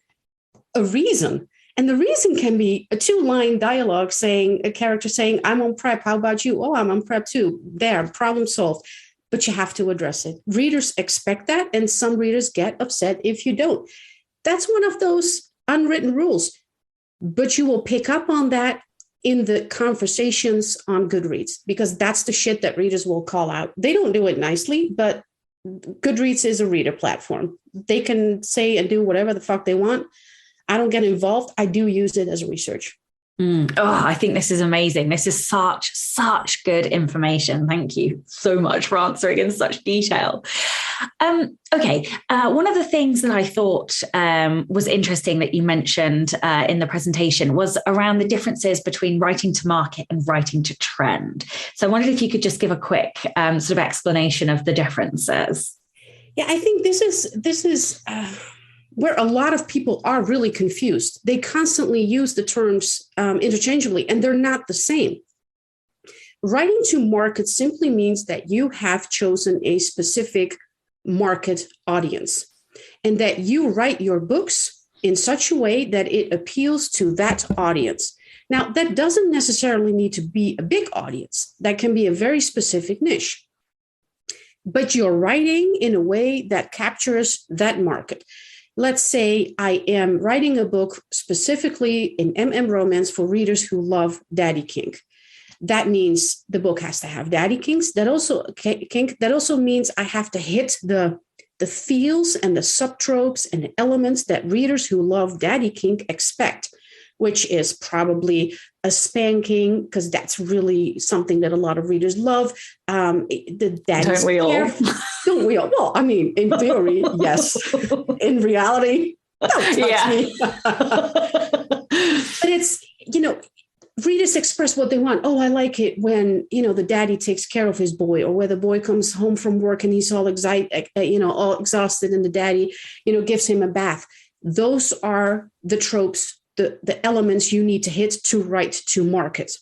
a reason. And the reason can be a 2-line dialogue saying, a character saying, I'm on PrEP. How about you? Oh, I'm on PrEP too. There, problem solved. But you have to address it. Readers expect that. And some readers get upset if you don't. That's one of those unwritten rules. But you will pick up on that in the conversations on Goodreads, because that's the shit that readers will call out. They don't do it nicely, but Goodreads is a reader platform. They can say and do whatever the fuck they want. I don't get involved. I do use it as research. Oh, I think this is amazing. This is such good information. Thank you so much for answering in such detail. Okay. One of the things that I thought was interesting that you mentioned in the presentation was around the differences between writing to market and writing to trend. So I wondered if you could just give a quick sort of explanation of the differences. Yeah, I think this is where a lot of people are really confused. They constantly use the terms interchangeably, and they're not the same. Writing to market simply means that you have chosen a specific market audience and that you write your books in such a way that it appeals to that audience. Now, that doesn't necessarily need to be a big audience. That can be a very specific niche. But you're writing in a way that captures that market. Let's say I am writing a book specifically in romance for readers who love daddy kink. That means the book has to have daddy kinks. That also means I have to hit the feels and the subtropes and the elements that readers who love daddy kink expect, which is probably a spanking, because that's really something that a lot of readers love. The daddy's Don't we all? Don't we all? Well, I mean, in theory, yes. In reality, don't touch me. But it's, readers express what they want. Oh, I like it when, the daddy takes care of his boy, or where the boy comes home from work and he's all all exhausted, and the daddy, gives him a bath. Those are the tropes, the elements you need to hit to write to market.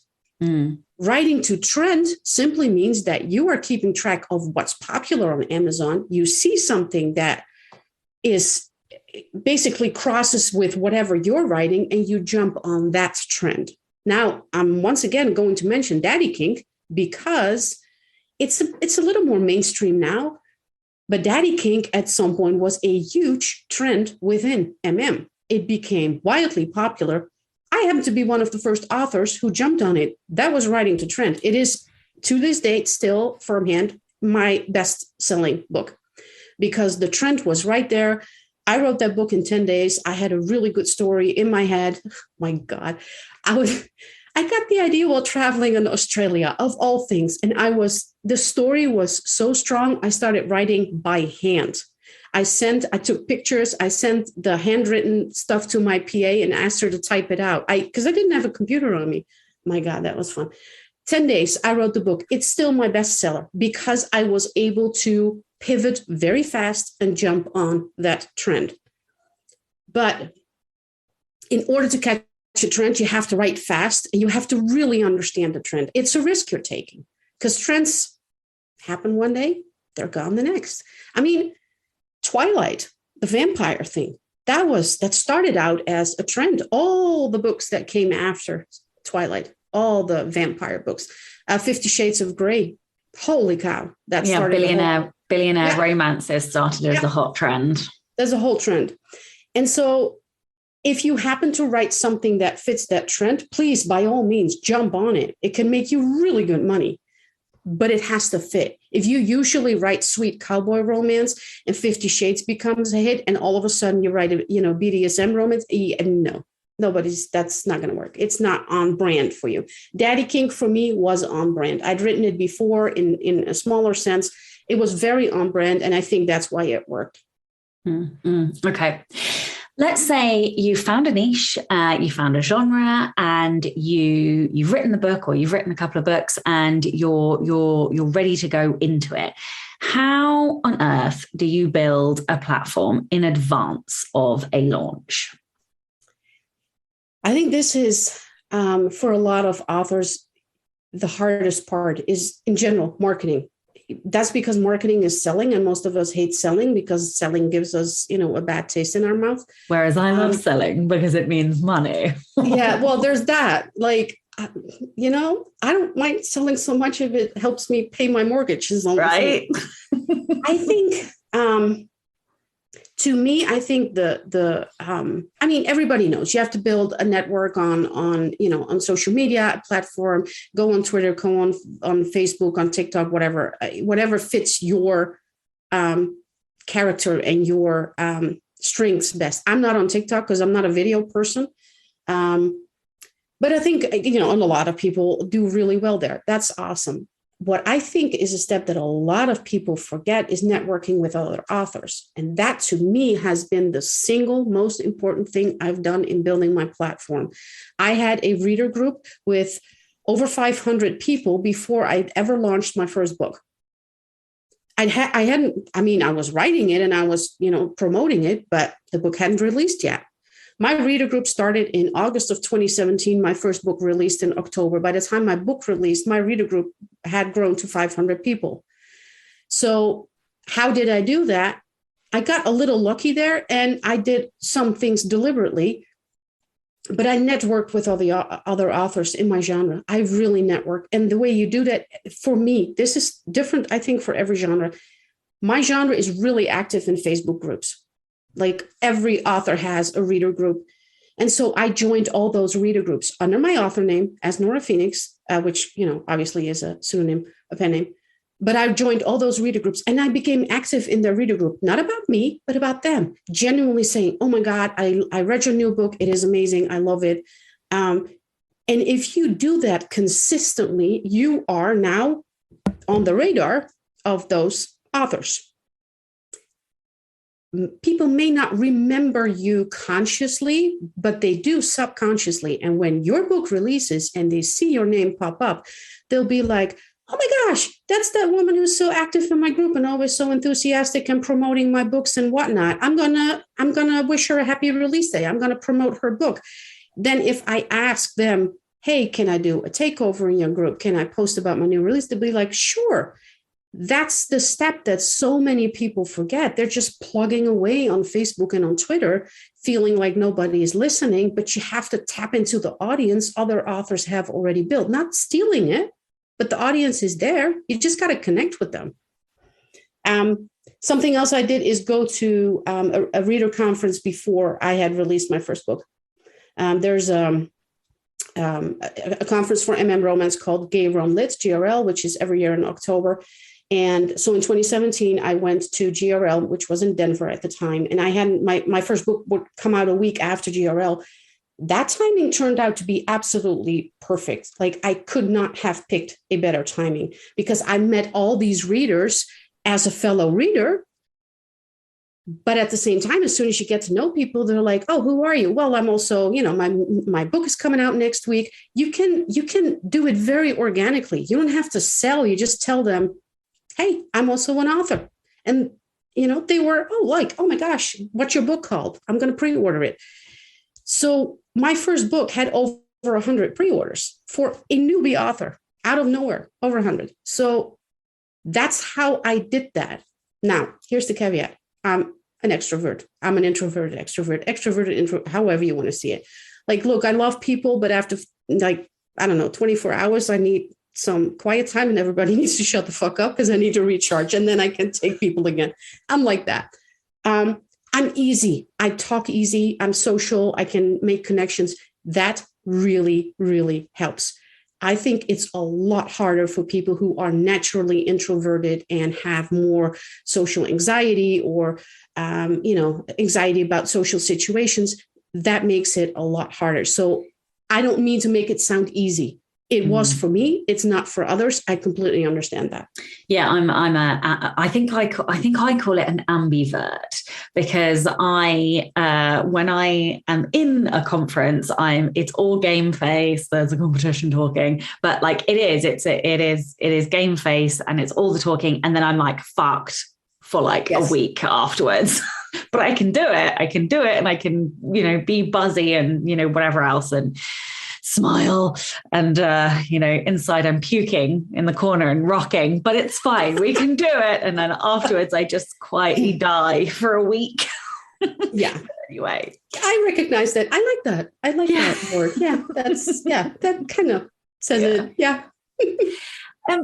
Writing to trend simply means that you are keeping track of what's popular on Amazon. You see something that is basically crosses with whatever you're writing, and you jump on that trend. Now, I'm once again going to mention daddy kink because it's a little more mainstream now, but daddy kink at some point was a huge trend within It became wildly popular. I happen to be one of the first authors who jumped on it. That was writing to trend. It is, to this date, still firm hand, my best-selling book, because the trend was right there. I wrote that book in 10 days. I had a really good story in my head. My God, I got the idea while traveling in Australia, of all things. And the story was so strong, I started writing by hand. I took pictures. I sent the handwritten stuff to my PA and asked her to type it out. Because I didn't have a computer on me. My God, that was fun. 10 days, I wrote the book. It's still my bestseller because I was able to pivot very fast and jump on that trend. But in order to catch a trend, you have to write fast and you have to really understand the trend. It's a risk you're taking because trends happen one day, they're gone the next. I mean, Twilight, the vampire thing, that started out as a trend. All the books that came after Twilight, all the vampire books, 50 Shades of Grey, holy cow, that started. Billionaire romances started as a hot trend. There's a whole trend. And so if you happen to write something that fits that trend, please, by all means, jump on it. It can make you really good money, but it has to fit. If you usually write sweet cowboy romance and 50 Shades becomes a hit, and all of a sudden you write a BDSM romance, no, that's not going to work. It's not on brand for you. Daddy kink for me was on brand. I'd written it before in a smaller sense. It was very on brand, and I think that's why it worked. Okay. Let's say you found a niche, you found a genre, and you've written the book, or you've written a couple of books, and you're ready to go into it. How on earth do you build a platform in advance of a launch? I think this is, for a lot of authors, the hardest part is, in general, marketing. That's because marketing is selling, and most of us hate selling because selling gives us, a bad taste in our mouth. Whereas I love selling because it means money. Yeah, well, there's that. Like, I don't mind selling so much if it helps me pay my mortgage. Right. I think, to me, I think everybody knows you have to build a network on social media, a platform, go on Twitter, go on Facebook, on TikTok, whatever fits your character and your strengths best. I'm not on TikTok because I'm not a video person. But I think, and a lot of people do really well there. That's awesome. What I think is a step that a lot of people forget is networking with other authors. And that to me has been the single most important thing I've done in building my platform. I had a reader group with over 500 people before I'd ever launched my first book. I was writing it and I was, promoting it, but the book hadn't released yet. My reader group started in August of 2017. My first book released in October. By the time my book released, my reader group had grown to 500 people. So how did I do that? I got a little lucky there, and I did some things deliberately, but I networked with all the other authors in my genre. I really networked. And the way you do that, for me, this is different, I think, for every genre. My genre is really active in Facebook groups. Like every author has a reader group. And so I joined all those reader groups under my author name as Nora Phoenix, which, obviously is a pseudonym, a pen name. But I joined all those reader groups and I became active in their reader group, not about me, but about them, genuinely saying, oh my God, I read your new book. It is amazing. I love it. And if you do that consistently, you are now on the radar of those authors. People may not remember you consciously, but they do subconsciously. And when your book releases and they see your name pop up, they'll be like, oh my gosh, that's that woman who's so active in my group and always so enthusiastic and promoting my books and whatnot. I'm gonna wish her a happy release day. I'm gonna promote her book. Then if I ask them, hey, can I do a takeover in your group? Can I post about my new release? They'll be like, sure. That's the step that so many people forget. They're just plugging away on Facebook and on Twitter, feeling like nobody is listening, but you have to tap into the audience other authors have already built, not stealing it, but the audience is there. You just got to connect with them. Something else I did is go to a reader conference before I had released my first book. There's a conference for MM romance called Gay Rom Lit, GRL, which is every year in October. And so in 2017, I went to GRL, which was in Denver at the time. And I had my first book would come out a week after GRL. That timing turned out to be absolutely perfect. Like I could not have picked a better timing because I met all these readers as a fellow reader. But at the same time, as soon as you get to know people, they're like, oh, who are you? Well, I'm also, my book is coming out next week. You can do it very organically. You don't have to sell. You just tell them, hey, I'm also an author. And, they were, oh my gosh, what's your book called? I'm going to pre-order it. So my first book had over 100 pre-orders for a newbie author out of nowhere, over 100. So that's how I did that. Now, here's the caveat. I'm an extrovert. I'm an introverted extrovert, however you want to see it. Like, look, I love people, but after 24 hours, I need some quiet time and everybody needs to shut the fuck up because I need to recharge and then I can take people again. I'm like that. I'm easy. I talk easy. I'm social. I can make connections. That really, really helps. I think it's a lot harder for people who are naturally introverted and have more social anxiety or, anxiety about social situations. That makes it a lot harder. So I don't mean to make it sound easy. It was for me. It's not for others. I completely understand that. Yeah, I think I call it an ambivert because when I am in a conference, it's all game face. There's a competition talking, but like it is game face and it's all the talking. And then I'm like fucked for like a week afterwards, but I can do it. And I can, be buzzy and, whatever else and smile and inside I'm puking in the corner and rocking, but it's fine, we can do it. And then afterwards I just quietly die for a week. Yeah. Anyway, I recognize that. I like that word. Yeah, that kind of says it. Yeah.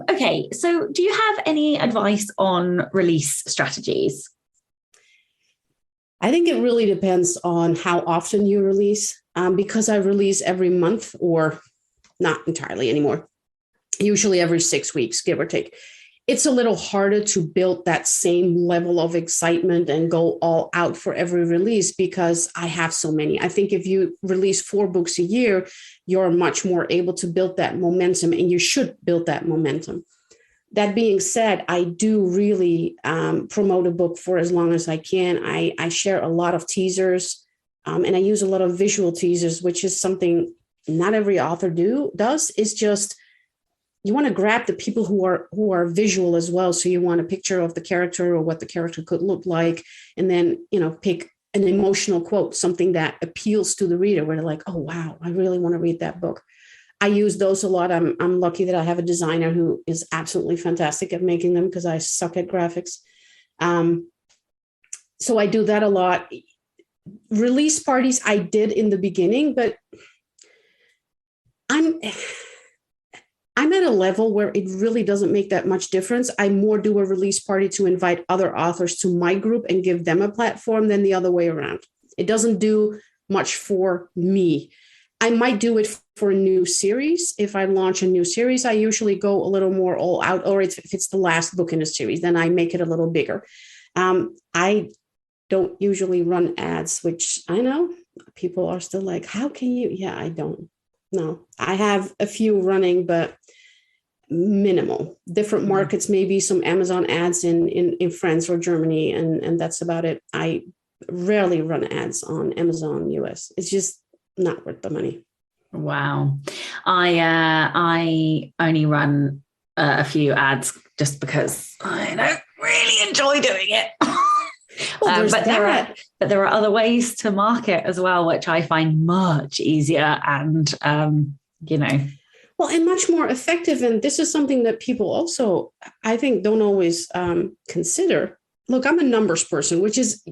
Okay, so do you have any advice on release strategies? I think it really depends on how often you release. Because I release every month or not entirely anymore, usually every 6 weeks, give or take. it's a little harder to build that same level of excitement and go all out for every release because I have so many. I think if you release 4 books a year, you're much more able to build that momentum, and you should build that momentum. That being said, I do really promote a book for as long as I can. I share a lot of teasers, and I use a lot of visual teasers, which is something not every author does. It's just, you want to grab the people who are visual as well. So you want a picture of the character or what the character could look like, and then, pick an emotional quote, something that appeals to the reader, where they're like, oh, wow, I really want to read that book. I use those a lot. I'm lucky that I have a designer who is absolutely fantastic at making them, because I suck at graphics. So I do that a lot. Release parties I did in the beginning, but I'm at a level where it really doesn't make that much difference. I more do a release party to invite other authors to my group and give them a platform than the other way around. It doesn't do much for me. I might do it for a new series. If I launch a new series, I usually go a little more all out, or if it's the last book in a series, then I make it a little bigger. I don't usually run ads, which I know people are still like, how can you? Yeah, I don't. No, I have a few running, but minimal. Different markets, maybe some Amazon ads in France or Germany, and that's about it. I rarely run ads on Amazon US. It's just not worth the money. Wow. I only run a few ads just because I don't really enjoy doing it. Well, but there are other ways to market as well, which I find much easier and, well, and much more effective. And this is something that people also, I think, don't always consider. Look, I'm a numbers person, which is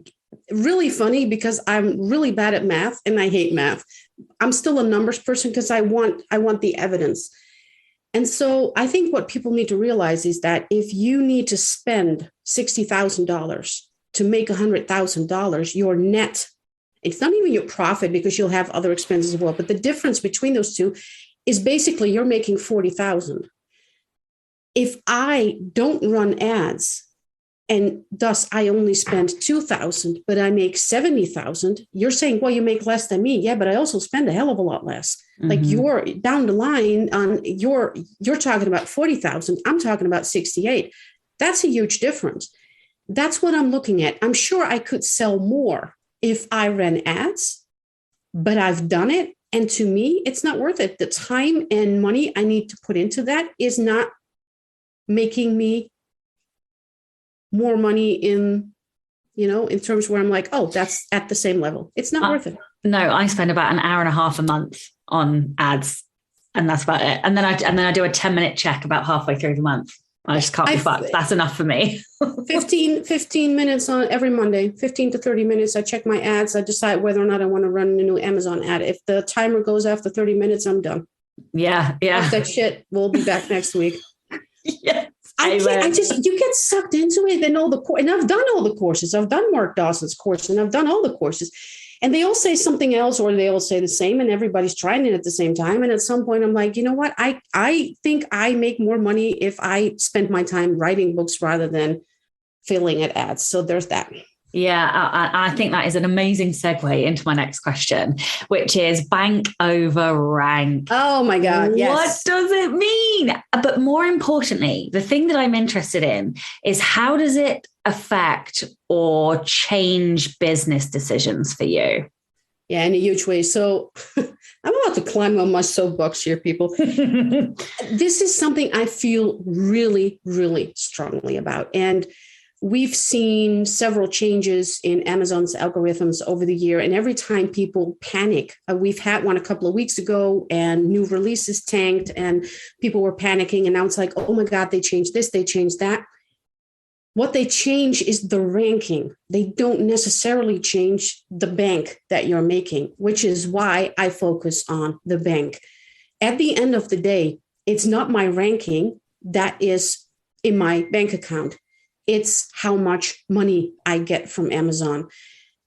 really funny because I'm really bad at math and I hate math. I'm still a numbers person because I want the evidence. And so I think what people need to realize is that if you need to spend $60,000 to make $100,000, your net, it's not even your profit because you'll have other expenses as well, but the difference between those two is basically you're making $40,000. If I don't run ads and thus I only spend $2,000, but I make $70,000, you're saying, well, you make less than me. Yeah, but I also spend a hell of a lot less. Mm-hmm. Like you're down the line on you're talking about $40,000. I'm talking about $68,000. That's a huge difference. That's what I'm looking at. I'm sure I could sell more if I ran ads, but I've done it. And to me, it's not worth it. The time and money I need to put into that is not making me more money in terms where I'm like, oh, that's at the same level. It's not worth it. No, I spend about an hour and a half a month on ads, and that's about it. And then I do a 10-minute check about halfway through the month. I just can't be fucked. That's enough for me. 15 minutes on every Monday, 15 to 30 minutes. I check my ads. I decide whether or not I want to run a new Amazon ad. If the timer goes after 30 minutes, I'm done. Yeah. Off that shit. We'll be back next week. Yes. You get sucked into it and and I've done all the courses. I've done Mark Dawson's course and I've done all the courses, and they all say something else or they all say the same, and everybody's trying it at the same time. And at some point I'm like, you know what? I think I make more money if I spend my time writing books rather than filling at ads. So there's that. Yeah, I think that is an amazing segue into my next question, which is bank over rank. Oh my God, yes. What does it mean? But more importantly, the thing that I'm interested in is how does it affect or change business decisions for you? Yeah, in a huge way. So I'm about to climb on my soapbox here, people. This is something I feel really, really strongly about. And we've seen several changes in Amazon's algorithms over the year. And every time people panic, we've had one a couple of weeks ago and new releases tanked and people were panicking. And now it's like, oh my God, they changed this, they changed that. What they change is the ranking. They don't necessarily change the bank that you're making, which is why I focus on the bank. At the end of the day, it's not my ranking that is in my bank account. It's how much money I get from Amazon.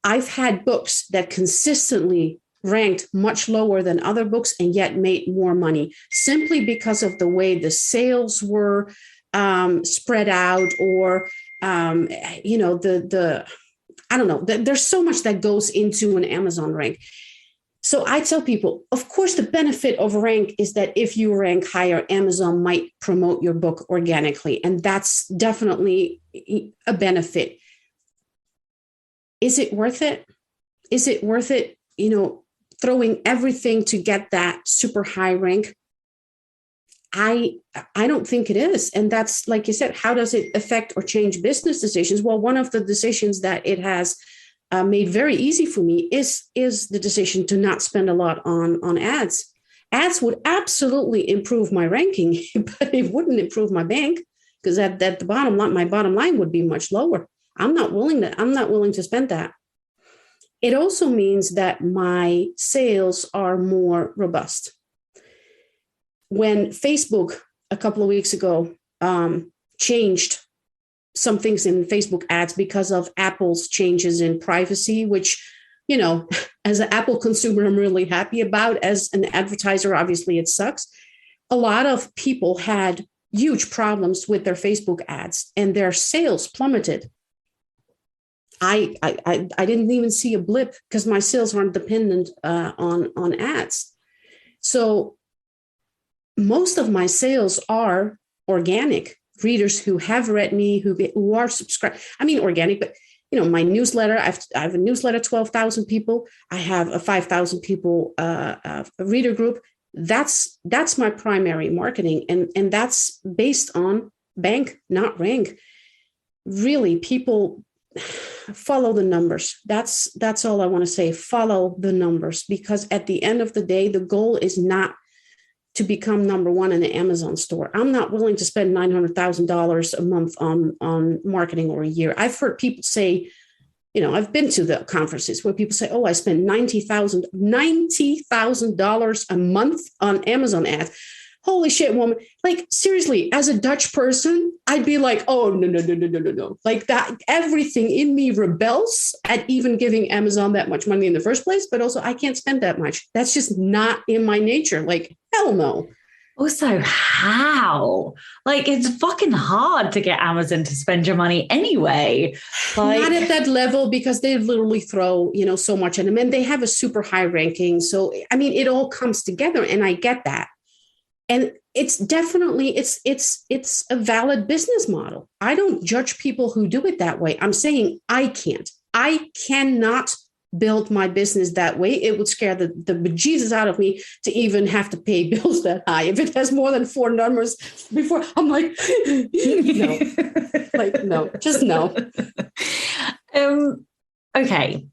I've had books that consistently ranked much lower than other books and yet made more money simply because of the way the sales were, spread out, or I don't know. There's so much that goes into an Amazon rank. So I tell people, of course, the benefit of rank is that if you rank higher, Amazon might promote your book organically. And that's definitely a benefit. Is it worth it? Is it worth it, throwing everything to get that super high rank? I don't think it is. And that's, like you said, how does it affect or change business decisions? Well, one of the decisions that it has made very easy for me is the decision to not spend a lot on ads. Ads would absolutely improve my ranking, but it wouldn't improve my bank, because at the bottom line, my bottom line would be much lower. I'm not willing to spend that. It also means that my sales are more robust. When Facebook a couple of weeks ago changed some things in Facebook ads because of Apple's changes in privacy, which, as an Apple consumer, I'm really happy about. As an advertiser, obviously it sucks. A lot of people had huge problems with their Facebook ads and their sales plummeted. I didn't even see a blip because my sales weren't dependent on ads. So most of my sales are organic. Readers who have read me, who are subscribed. I mean, organic, but my newsletter. I have a newsletter, 12,000 people. I have a 5,000 people a reader group. That's my primary marketing, and that's based on bank, not rank. Really, people follow the numbers. That's all I want to say. Follow the numbers, because at the end of the day, the goal is not to become number one in the Amazon store. I'm not willing to spend $900,000 a month on marketing, or a year. I've heard people say, I've been to the conferences where people say, oh, I spend $90,000 a month on Amazon ads. Holy shit, woman. Like, seriously, as a Dutch person, I'd be like, oh, no. Like, that, everything in me rebels at even giving Amazon that much money in the first place. But also, I can't spend that much. That's just not in my nature. Like, hell no. Also, how? Like, it's fucking hard to get Amazon to spend your money anyway. Not at that level, because they literally throw, so much at them. And they have a super high ranking. So, I mean, it all comes together, and I get that. And it's definitely, it's a valid business model. I don't judge people who do it that way. I'm saying I cannot build my business that way. It would scare the bejesus out of me to even have to pay bills that high. If it has more than 4 numbers before, I'm like, no, just no. Okay.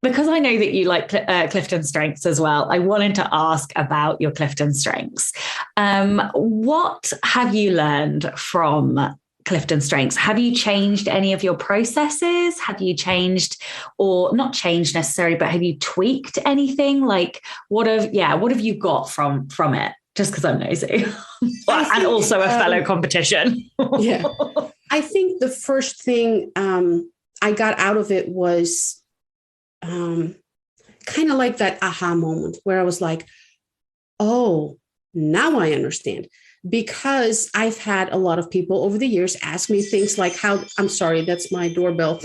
Because I know that you like Clifton strengths as well, I wanted to ask about your Clifton strengths. What have you learned from Clifton strengths? Have you changed any of your processes? Have you changed, or not changed necessarily, but have you tweaked anything? Like, what have you got from it? Just because I'm nosy, and also a fellow competition. Yeah, I think the first thing I got out of it was kind of like that aha moment where I was like, oh, now I understand. Because I've had a lot of people over the years ask me things like I'm sorry, that's my doorbell.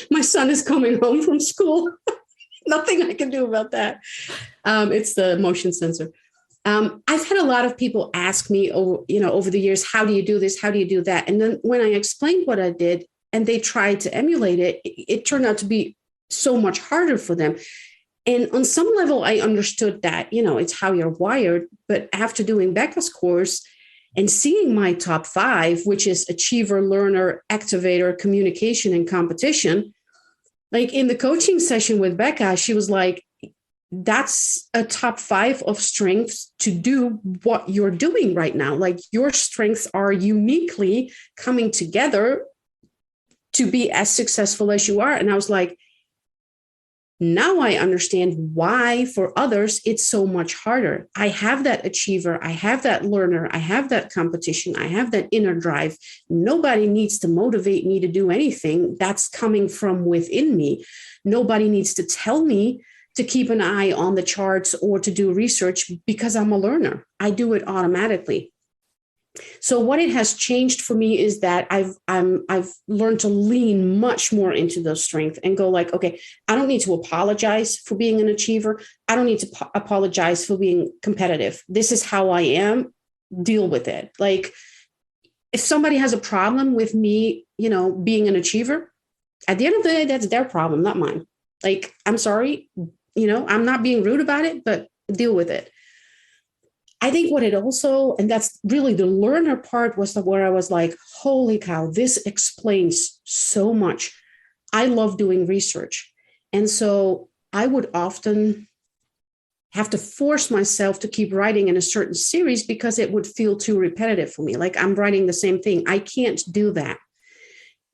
My son is coming home from school. Nothing I can do about that. It's the motion sensor. I've had a lot of people ask me over the years, how do you do this? How do you do that? And then when I explained what I did and they tried to emulate it, it turned out to be so much harder for them. And on some level, I understood that, it's how you're wired. But after doing Becca's course and seeing my top 5, which is achiever, learner, activator, communication, and competition, like in the coaching session with Becca, she was like, that's a top 5 of strengths to do what you're doing right now. Like, your strengths are uniquely coming together to be as successful as you are. And I was like, now I understand why for others it's so much harder. I have that achiever, I have that learner, I have that competition, I have that inner drive. Nobody needs to motivate me to do anything. That's coming from within me. Nobody needs to tell me to keep an eye on the charts or to do research, because I'm a learner. I do it automatically. So what it has changed for me is that I've learned to lean much more into those strengths and go like, okay, I don't need to apologize for being an achiever. I don't need to apologize for being competitive. This is how I am. Deal with it. Like if somebody has a problem with me, being an achiever, at the end of the day, that's their problem, not mine. Like, I'm sorry, I'm not being rude about it, but deal with it. I think what it also, and that's really the learner part, was where I was like, holy cow, this explains so much. I love doing research. And so I would often have to force myself to keep writing in a certain series because it would feel too repetitive for me. Like I'm writing the same thing. I can't do that.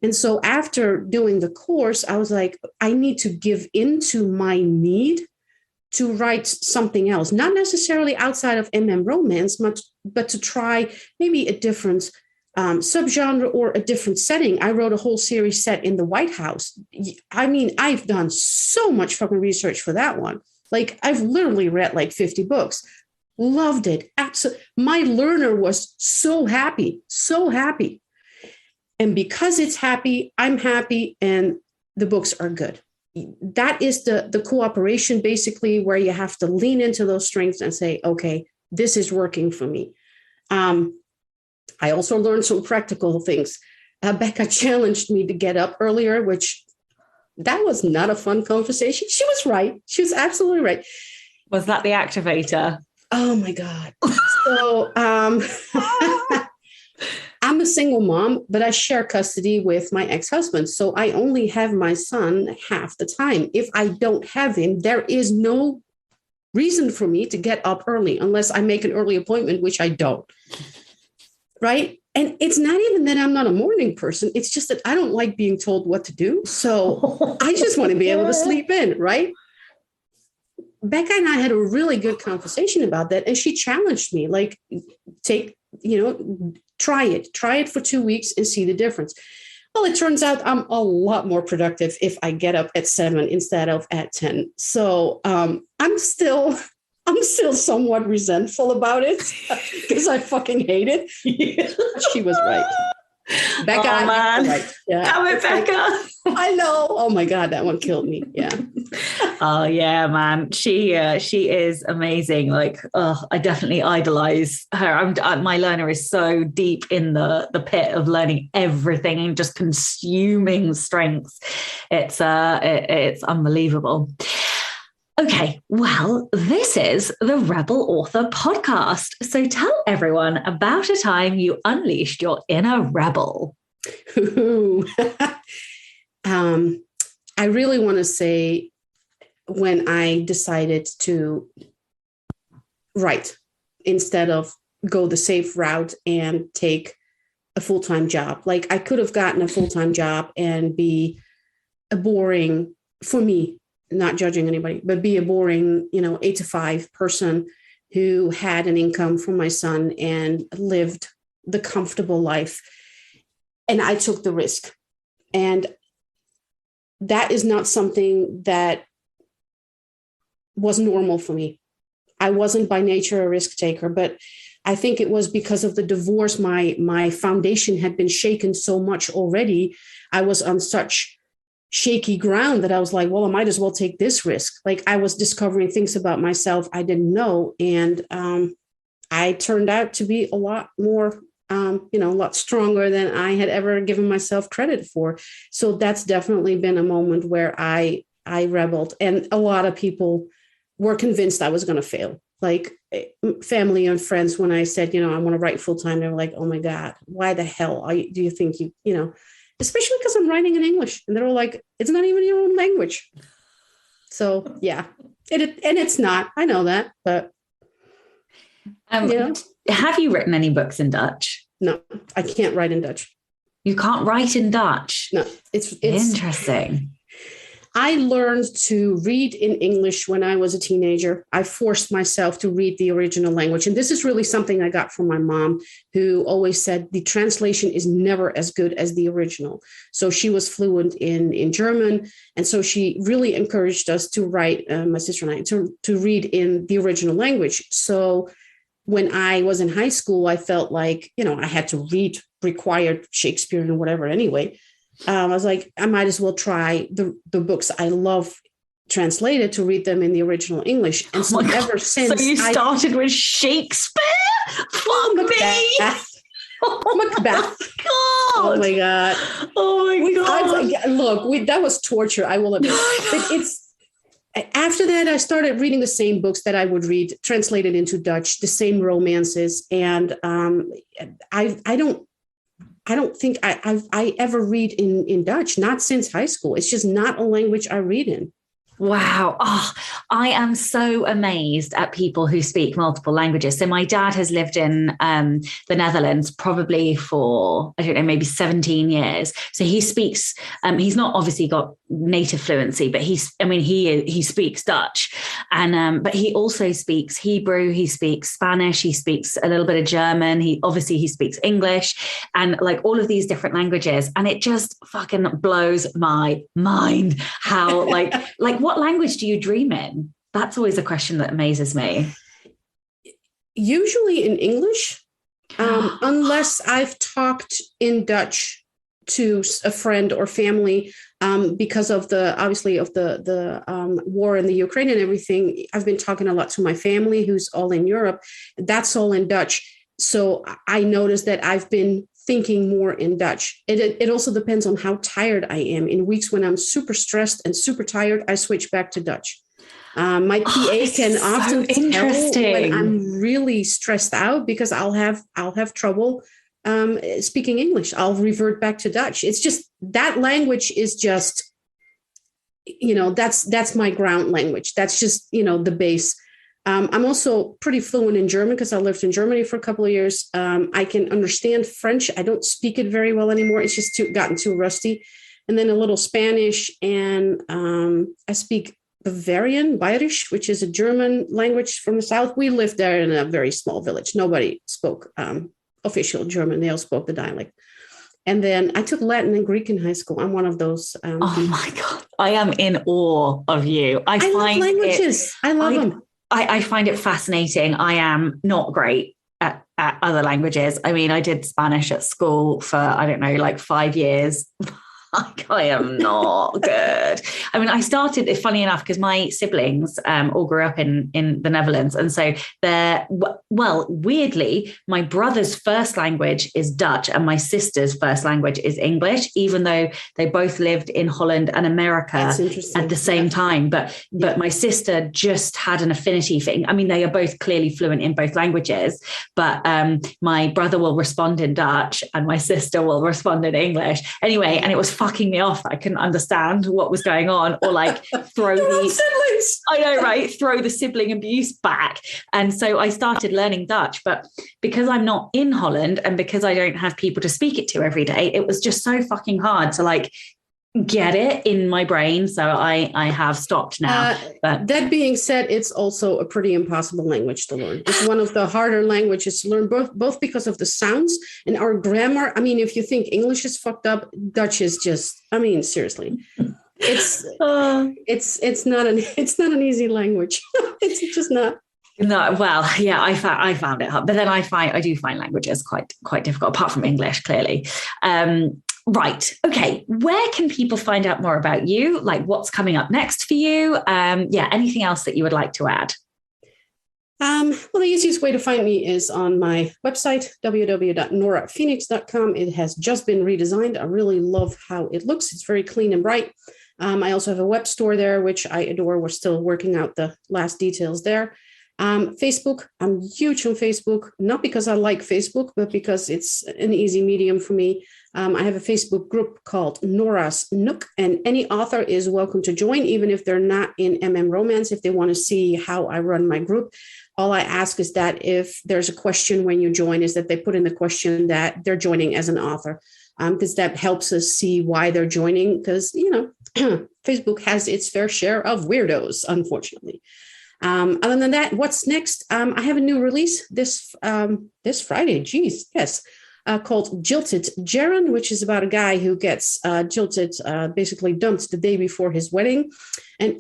And so after doing the course, I was like, I need to give into my need to write something else, not necessarily outside of romance, but to try maybe a different subgenre or a different setting. I wrote a whole series set in the White House. I mean, I've done so much fucking research for that one. Like I've literally read like 50 books, loved it. Absolutely. My learner was so happy, so happy. And because it's happy, I'm happy and the books are good. That is the cooperation, basically, where you have to lean into those strengths and say, okay, this is working for me. I also learned some practical things. Becca challenged me to get up earlier, which that was not a fun conversation. She was right. She was absolutely right. Was that the activator? Oh my God. So I'm a single mom, but I share custody with my ex-husband. So I only have my son half the time. If I don't have him, there is no reason for me to get up early unless I make an early appointment, which I don't. Right. And it's not even that I'm not a morning person. It's just that I don't like being told what to do. So I just want to be able to sleep in. Right. Becca and I had a really good conversation about that. And she challenged me, like, try it for 2 weeks and see the difference. Well, it turns out I'm a lot more productive if I get up at 7 instead of at 10. So I'm still somewhat resentful about it because I fucking hate it. She was right. Becca, oh, man. Right. Yeah. Damn it, Becca. I know. Oh my God, that one killed me. Yeah. Oh yeah, man. She is amazing. Like, I definitely idolize her. My learner is so deep in the pit of learning everything and just consuming strengths. It's unbelievable. Okay, well, this is the Rebel Author Podcast. So tell everyone about a time you unleashed your inner rebel. I really want to say when I decided to write instead of go the safe route and take a full-time job. Like I could have gotten a full-time job and be a boring, for me, not judging anybody, but be a boring, 8 to 5 person who had an income from my son and lived the comfortable life. And I took the risk. And that is not something that was normal for me. I wasn't by nature a risk taker, but I think it was because of the divorce. My foundation had been shaken so much already. I was on such shaky ground that I was like, well, I might as well take this risk. Like I was discovering things about myself I didn't know. And I turned out to be a lot more, a lot stronger than I had ever given myself credit for. So that's definitely been a moment where I rebelled. And a lot of people were convinced I was going to fail. Like family and friends, when I said, I want to write full time, they were like, oh my God, why the hell do you think especially because I'm writing in English. And they're all like, it's not even your own language. So, yeah. And it's not. I know that. But, have you written any books in Dutch? No, I can't write in Dutch. You can't write in Dutch? No, it's interesting. I learned to read in English when I was a teenager. I forced myself to read the original language. And this is really something I got from my mom, who always said the translation is never as good as the original. So she was fluent in German. And so she really encouraged us to write, my sister and I, to read in the original language. So when I was in high school, I felt like, I had to read required Shakespeare and whatever anyway. I was like, I might as well try the books I love translated to read them in the original English. And so ever since. So you started with Shakespeare? Fuck Macbeth. Macbeth. Oh my God. Oh my God. Look, that was torture, I will admit. But after that, I started reading the same books that I would read translated into Dutch, the same romances. And I don't think I ever read in Dutch, not since high school. It's just not a language I read in. Wow. Oh, I am so amazed at people who speak multiple languages. So my dad has lived in the Netherlands probably for, I don't know, maybe 17 years. So he speaks, he's not obviously got native fluency, but he speaks Dutch. And but he also speaks Hebrew, he speaks Spanish, he speaks a little bit of German. He speaks English and like all of these different languages. And it just fucking blows my mind how like what language do you dream in? That's always a question that amazes me. Usually in English, unless I've talked in Dutch to a friend or family because of the war in the Ukraine and everything. I've been talking a lot to my family who's all in Europe. That's all in Dutch. So I noticed that I've been thinking more in Dutch. It also depends on how tired I am. In weeks when I'm super stressed and super tired, I switch back to Dutch. My PA can often tell when I'm really stressed out because I'll have trouble speaking English. I'll revert back to Dutch. It's just that language is just, that's my ground language. That's just, the base. I'm also pretty fluent in German because I lived in Germany for a couple of years. I can understand French. I don't speak it very well anymore. It's just gotten too rusty. And then a little Spanish. And I speak Bavarian, Bayerisch, which is a German language from the south. We lived there in a very small village. Nobody spoke official German. They all spoke the dialect. And then I took Latin and Greek in high school. I'm one of those. Oh my God. I am in awe of you. I love languages. I love them. I find it fascinating. I am not great at other languages. I mean, I did Spanish at school for, 5 years. I am not good. I mean, I started, funny enough, because my siblings all grew up in the Netherlands. And so weirdly, my brother's first language is Dutch and my sister's first language is English, even though they both lived in Holland and America at the same time. But my sister just had an affinity for, they are both clearly fluent in both languages, but my brother will respond in Dutch and my sister will respond in English. Anyway, and it was fucking me off that I couldn't understand what was going on or throw the sibling abuse back. And so I started learning Dutch, but because I'm not in Holland and because I don't have people to speak it to every day, it was just so fucking hard to get it in my brain. So I have stopped now. But that being said, it's also a pretty impossible language to learn. It's one of the harder languages to learn, both because of the sounds and our grammar. I mean, if you think English is fucked up, Dutch is just, seriously. It's not an easy language. It's just not. No, well, yeah, I found it hard, but then I do find languages quite difficult, apart from English, clearly. Right. Okay. Where can people find out more about you? What's coming up next for you? Anything else that you would like to add? Well, the easiest way to find me is on my website, www.noraphoenix.com. It has just been redesigned. I really love how it looks. It's very clean and bright. I also have a web store there, which I adore. We're still working out the last details there. Facebook, I'm huge on Facebook, not because I like Facebook, but because it's an easy medium for me. I have a Facebook group called Nora's Nook, and any author is welcome to join, even if they're not in romance. If they want to see how I run my group, all I ask is that if there's a question when you join, is that they put in the question that they're joining as an author, because that helps us see why they're joining, because, Facebook has its fair share of weirdos, unfortunately. Other than that, what's next? I have a new release this Friday. Geez, yes. called Jilted Jaron, which is about a guy who gets jilted, basically dumped the day before his wedding. And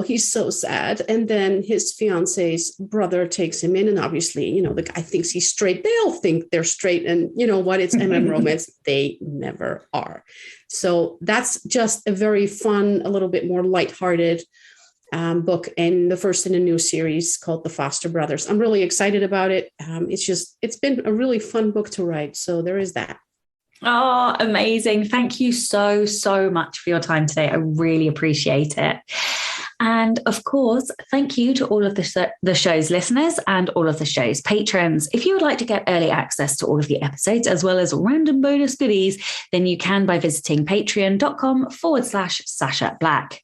he's so sad. And then his fiance's brother takes him in. And obviously, the guy thinks he's straight. They all think they're straight. And you know what? It's MM romance. They never are. So that's just a very fun, a little bit more lighthearted book, and the first in a new series called The Foster Brothers. I'm really excited about it. It's been a really fun book to write. So there is that. Oh, amazing. Thank you so, so much for your time today. I really appreciate it. And of course, thank you to all of the show's listeners and all of the show's patrons. If you would like to get early access to all of the episodes, as well as random bonus goodies, then you can by visiting patreon.com/Sacha Black.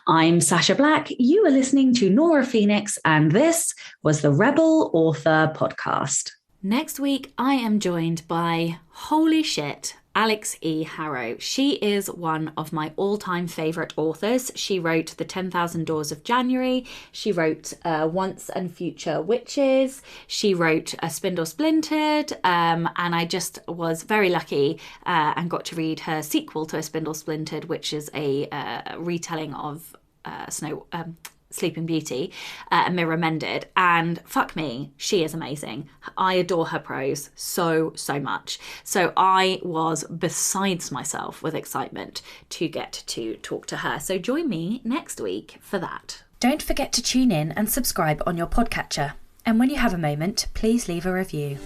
I'm Sacha Black. You are listening to Nora Phoenix, and this was the Rebel Author Podcast. Next week, I am joined by, holy shit, Alex E. Harrow. She is one of my all-time favourite authors. She wrote The 10,000 Doors of January. She wrote Once and Future Witches. She wrote A Spindle Splintered. And I just was very lucky and got to read her sequel to A Spindle Splintered, which is a retelling of Sleeping Beauty, Mirror Mended, and fuck me, she is amazing. I adore her prose so much. So I was besides myself with excitement to get to talk to her. So join me next week for that. Don't forget to tune in and subscribe on your podcatcher. And when you have a moment, please leave a review.